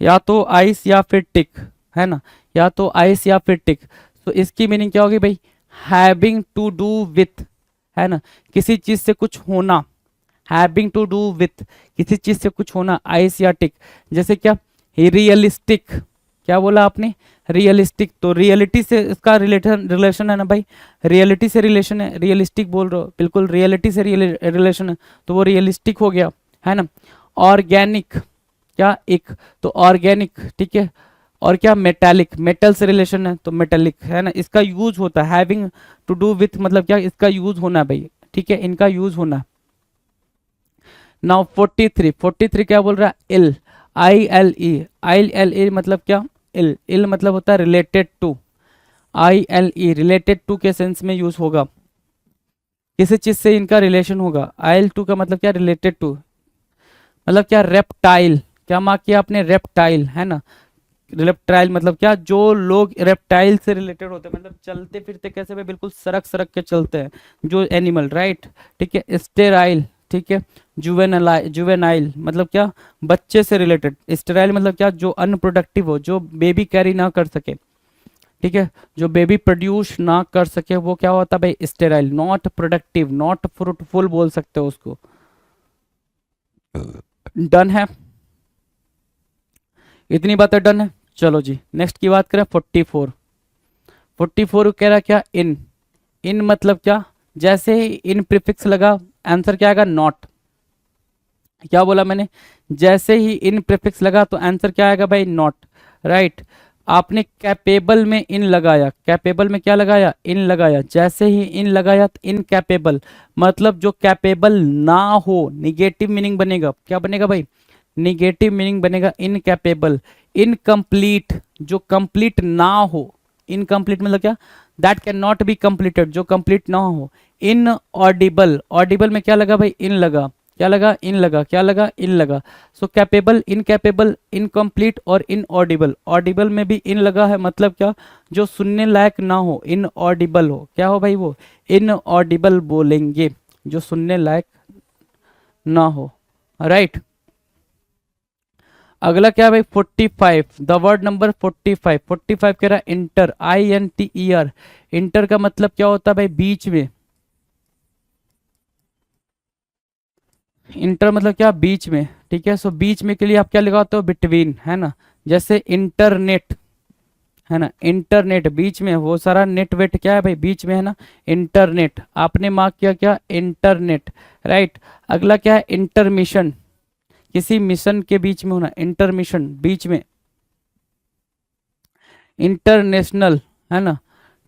या तो आइस या फिर टिक, है ना, या तो आइस या फिर टिक। तो इसकी मीनिंग क्या होगी भाई, हैविंग टू डू विथ, है ना, किसी चीज से कुछ होना, हैविंग टू डू विथ, किसी चीज से कुछ होना, आइस या टिक। जैसे क्या, रियलिस्टिक, क्या बोला आपने, रियलिस्टिक। तो रियलिटी से इसका रिलेशन है ना भाई, रियलिटी से रिलेशन है, रियलिस्टिक बोल रहे हो, बिल्कुल रियलिटी से रिलेशन है, तो वो रियलिस्टिक हो गया, है ना। ऑर्गेनिक, क्या एक, तो ऑर्गेनिक, ठीक है। और क्या, मेटालिक, मेटल से रिलेशन है तो मेटालिक, है ना। इसका यूज होता है हैविंग टू डू विथ, मतलब क्या, इसका यूज होना है भाई, ठीक है, इनका यूज होना। नाउ 43, 43 क्या बोल रहा है, इल, आई एल ई मतलब क्या, इल, इल मतलब होता है related to, ILE related to के सेंस में यूज होगा, किसी चीज से इनका रिलेशन होगा। IL2 का मतलब क्या, रिलेटेड टू, मतलब क्या, रेप्टाइल, क्या मार्क किया आपने, रेप्टाइल, है ना। रेप्टाइल मतलब क्या, जो लोग रेप्टाइल से रिलेटेड होते हैं, मतलब चलते फिरते कैसे भाई, बिल्कुल सरक सरक के चलते हैं जो एनिमल, राइट, ठीक है। स्टेराइल, ठीक है। जुवेनाइल, जुवेनाइल मतलब क्या, बच्चे से रिलेटेड। स्टेराइल मतलब क्या, जो अनप्रोडक्टिव हो, जो बेबी कैरी ना कर सके, ठीक है, जो बेबी प्रोड्यूस ना कर सके, वो क्या होता है भाई, sterile. Not productive, not fruitful बोल सकते हो उसको। डन है, इतनी बातें डन है। चलो जी नेक्स्ट की बात करें, 44, 44 कह रहा क्या, इन, इन मतलब क्या, जैसे ही इन प्रीफिक्स लगा आंसर क्या आएगा, नॉट। क्या बोला मैंने, जैसे ही इन प्रीफिक्स लगा तो आंसर क्या आएगा भाई, नॉट, राइट। आपने कैपेबल में इन लगाया, कैपेबल में क्या लगाया, इन लगाया, जैसे ही इन लगाया तो इनकैपेबल, मतलब जो कैपेबल ना हो, निगेटिव मीनिंग बनेगा, क्या बनेगा भाई, निगेटिव मीनिंग बनेगा, इनकैपेबल। इनकम्प्लीट, जो कंप्लीट ना हो, इनकम्प्लीट मतलब क्या, that can not be completed, जो कंप्लीट ना हो। इन ऑडिबल, ऑडिबल में क्या लगा भाई, इन लगा, क्या लगा, इन लगा, क्या लगा, इन लगा। सो कैपेबल, इनकैपेबल, इनकम्प्लीट और इनऑडिबल, ऑडिबल में भी इन लगा है, मतलब क्या, जो सुनने लायक ना हो, इनऑडिबल हो, क्या हो भाई, वो इनऑडिबल बोलेंगे, जो सुनने लायक ना हो, राइट। अगला क्या है भाई, 45, द वर्ड नंबर 45, 45 कह रहा है इंटर, INTER, इंटर का मतलब क्या होता है भाई, बीच में, इंटर मतलब क्या, बीच में, ठीक है। सो बीच में के लिए आप क्या लगाते हो, बिटवीन, है ना। जैसे इंटरनेट, है ना, इंटरनेट बीच में, वो सारा नेट वेट क्या है भाई, बीच में, है ना। इंटरनेट आपने मार्क किया क्या, इंटरनेट, राइट। अगला क्या है, इंटरमिशन, किसी मिशन के बीच में होना, इंटरमिशन, बीच में। इंटरनेशनल, है ना,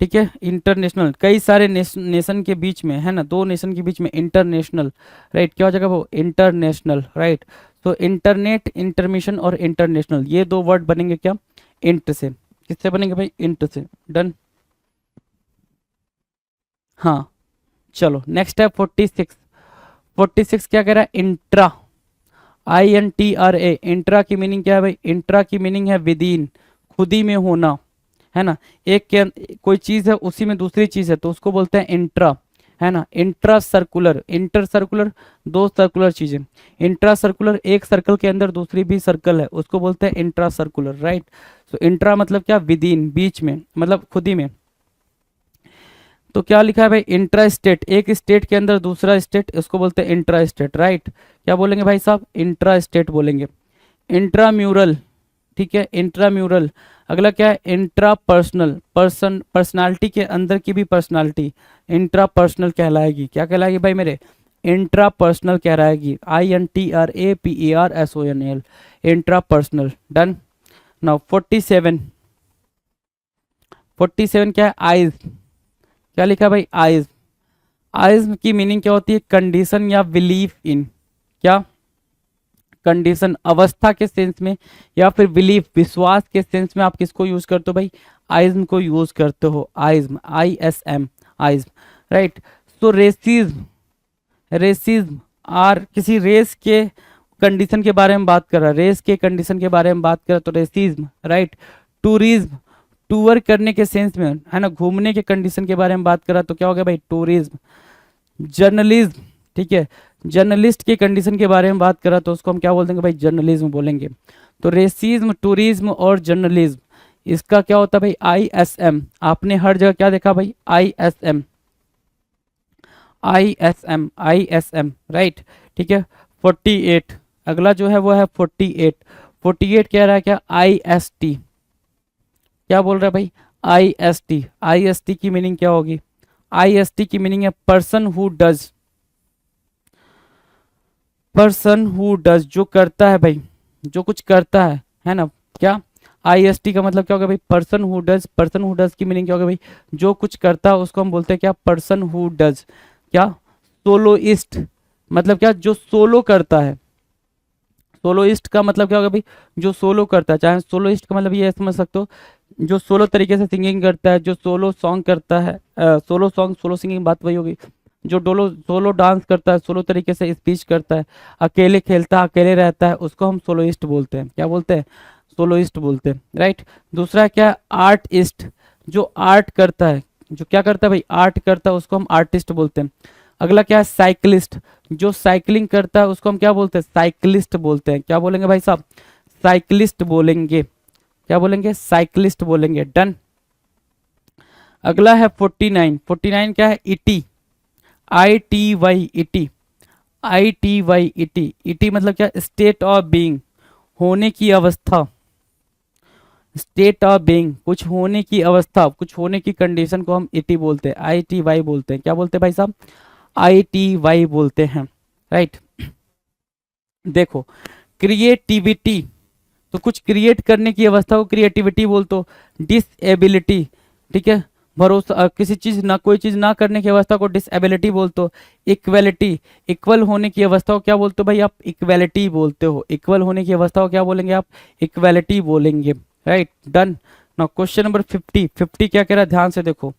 ठीक है, इंटरनेशनल, कई सारे नेशन के बीच में, है ना, दो नेशन के बीच में, इंटरनेशनल, राइट। क्या हो जाएगा वो, इंटरनेशनल, राइट। तो इंटरनेट, इंटरमिशन और इंटरनेशनल, ये दो वर्ड बनेंगे क्या, इंट से, किससे बनेंगे भाई, इंट से, डन। हाँ चलो नेक्स्ट है 46, 46 क्या कह रहा है, इंट्रा, INTRA, इंट्रा की मीनिंग क्या है भाई, इंट्रा की मीनिंग है विद इन, खुद ही में होना, है ना। एक के कोई चीज है उसी में दूसरी चीज है तो उसको बोलते हैं इंट्रा, है ना। इंट्रा सर्कुलर, इंटर सर्कुलर, दो सर्कुलर चीजें, इंट्रा सर्कुलर, एक सर्कल के अंदर दूसरी भी सर्कल है, उसको बोलते हैं इंट्रा सर्कुलर, राइट। सो इंट्रा मतलब क्या, विद इन, बीच में, मतलब खुद ही में। तो क्या लिखा है भाई, इंट्रा स्टेट, एक स्टेट के अंदर दूसरा स्टेट, उसको बोलते हैं इंट्रा स्टेट, राइट। क्या बोलेंगे भाई साहब, इंट्रा स्टेट बोलेंगे। इंट्राम्यूरल, ठीक है, इंट्राम्यूरल। अगला क्या है, इंट्रा पर्सनल, पर्सन, पर्सनालिटी के अंदर की भी पर्सनालिटी इंट्रा पर्सनल कहलाएगी, क्या कहलाएगी भाई मेरे, इंट्रा पर्सनल कहलाएगी, INTRAPERSONAL, intrapersonal, done. Now 47, 47 क्या है, आइज, क्या लिखा है भाई, आइज, आइज की मीनिंग क्या होती है, कंडीशन या बिलीफ इन, क्या, कंडीशन, अवस्था के सेंस में, या फिर बिलीफ, विश्वास के सेंस में आप किसको यूज करते हो भाई, आइज्म को यूज करते हो, आइज्म, ISM, आइज्म, राइट। तो रेसिज्म, रेसिज्म आर किसी रेस के कंडीशन के बारे में बात कर रहा है, रेस के कंडीशन के बारे में बात कर रहा है तो रेसिज्म, राइट। टूरिज्म, टूर करने के सेंस में, है ना, घूमने के कंडीशन के बारे में बात कर रहा है तो क्या हो गया भाई, टूरिज्म। जर्नलिज्म, ठीक है, जर्नलिस्ट के कंडीशन के बारे में बात करा तो उसको हम क्या बोल देंगे भाई, जर्नलिज्म बोलेंगे। तो रेसिज्म, टूरिज्म और जर्नलिज्म, इसका क्या होता है भाई, ISM, आपने हर जगह क्या देखा भाई, ISM, ISM, ISM, राइट, ठीक है। 48, अगला जो है वो है 48, 48 कह रहा है क्या, IST, क्या बोल रहा है भाई, IST। IST की मीनिंग क्या होगी, IST की मीनिंग है person who does, person who does, जो करता है भाई, जो कुछ करता है ना। क्या IST का मतलब क्या होगा भाई, person who does. Person who does की मीनिंग क्या होगा भाई, जो कुछ करता है उसको हम बोलते हैं क्या, पर्सन हु डज। क्या, सोलोइस्ट, मतलब क्या, जो सोलो करता है। सोलोइस्ट का मतलब क्या होगा भाई, जो सोलो करता है। चाहे सोलोइस्ट का मतलब ये समझ सकते हो, जो सोलो तरीके से सिंगिंग करता है, जो सोलो सॉन्ग करता है, सोलो सॉन्ग सोलो सिंगिंग बात वही होगी। जो डोलो सोलो डांस करता है, सोलो तरीके से स्पीच करता है, अकेले खेलता है, अकेले रहता है, उसको हम सोलोइस्ट बोलते हैं। क्या बोलते हैं, सोलोइस्ट बोलते हैं, राइट। दूसरा क्या, आर्टिस्ट, जो आर्ट करता है, जो क्या करता है भाई, आर्ट करता है, उसको हम आर्टिस्ट बोलते हैं। अगला क्या है, साइकिलिस्ट, जो साइकिलिंग करता है उसको हम क्या बोलते हैं, साइकिलिस्ट बोलते हैं। क्या बोलेंगे भाई साहब, साइकिलिस्ट बोलेंगे। क्या बोलेंगे, साइकिलिस्ट बोलेंगे। डन। अगला है 49। 49 क्या है, इटी, ITY, इटी, ITY, इटी। इटी मतलब क्या, स्टेट ऑफ बीइंग, होने की अवस्था। स्टेट ऑफ बीइंग, कुछ होने की अवस्था, कुछ होने की कंडीशन को हम इटी बोलते हैं, ITY बोलते हैं। क्या बोलते हैं भाई साहब, ITY बोलते हैं, राइट। देखो, क्रिएटिविटी, तो कुछ क्रिएट करने की अवस्था को क्रिएटिविटी बोलते हो। डिसएबिलिटी, ठीक है, भरोसा, किसी चीज ना, कोई चीज ना करने की अवस्था को डिसएबिलिटी बोलते हो। इक्वलिटी, इक्वल होने की अवस्था को क्या बोलते हो भाई आप, इक्वलिटी बोलते हो। इक्वल होने की अवस्था को क्या बोलेंगे आप, इक्वलिटी बोलेंगे, right. Done. Now question number 50। 50 क्या कह रहा है, ध्यान से देखो।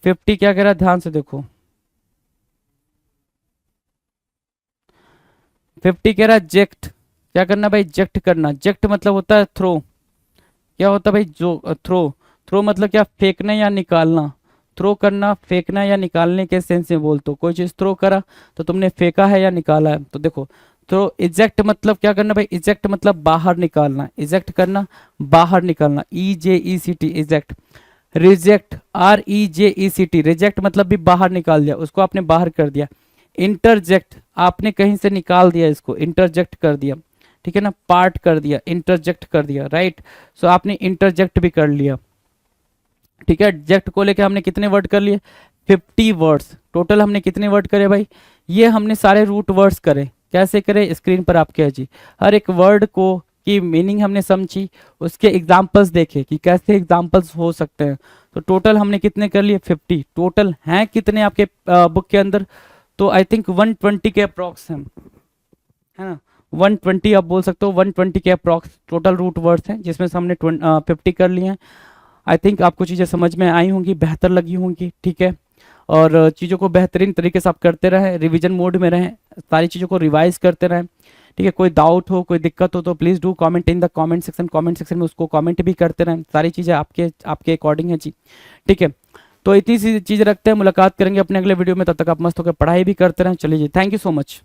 50 क्या कह रहा है, ध्यान से देखो। 50 कह रहा है जेक्ट। क्या करना भाई, जेक्ट करना। जेक्ट मतलब होता है थ्रो। क्या होता है भाई, जो थ्रो, थ्रो मतलब क्या, फेंकना या निकालना। थ्रो करना, फेंकना या निकालने के सेंस में बोलते हो। कोई चीज थ्रो करा तो तुमने फेंका है या निकाला है। तो देखो, थ्रो, इजेक्ट मतलब क्या करना भाई, इजेक्ट मतलब बाहर निकालना। इजेक्ट करना, बाहर निकालना, EJECT, eject. Reject, REJECT, reject मतलब भी बाहर निकाल दिया, उसको आपने बाहर कर दिया। इंटरजेक्ट, आपने कहीं से निकाल दिया इसको, इंटरजेक्ट कर दिया, ठीक है ना, पार्ट कर दिया, इंटरजेक्ट कर दिया, राइट। सो आपने इंटरजेक्ट भी कर लिया, ठीक है। जेक्ट को लेके हमने कितने वर्ड कर लिए, 50 वर्ड्स। टोटल हमने कितने वर्ड करे भाई, ये हमने सारे रूट वर्ड्स करे। कैसे करे, स्क्रीन पर आपके है जी। हर एक वर्ड को की मीनिंग हमने समझी, उसके एग्जाम्पल्स देखे कि कैसे एग्जाम्पल्स हो सकते हैं। तो टोटल हमने कितने कर लिए, 50। टोटल हैं कितने आपके बुक के अंदर, तो आई थिंक 120 के अप्रॉक्स हैं, है ना। 120 आप बोल सकते हो, 120 के अप्रॉक्स टोटल रूट वर्ड्स हैं, जिसमें से हमने 50 कर लिए हैं। आई थिंक आपको चीज़ें समझ में आई होंगी, बेहतर लगी होंगी, ठीक है। और चीज़ों को बेहतरीन तरीके से आप करते रहें, रिवीजन मोड में रहें, सारी चीज़ों को रिवाइज करते रहें, ठीक है। कोई डाउट हो, कोई दिक्कत हो तो please do comment in the comment section. Comment section में उसको कमेंट भी करते रहें, सारी चीज़ें आपके आपके अकॉर्डिंग है जी, ठीक है। तो इतनी सी चीज़ रखते हैं, मुलाकात करेंगे अपने अगले वीडियो में, तब तक आप मस्त होकर पढ़ाई भी करते रहें। चलिए जी, थैंक यू सो मच।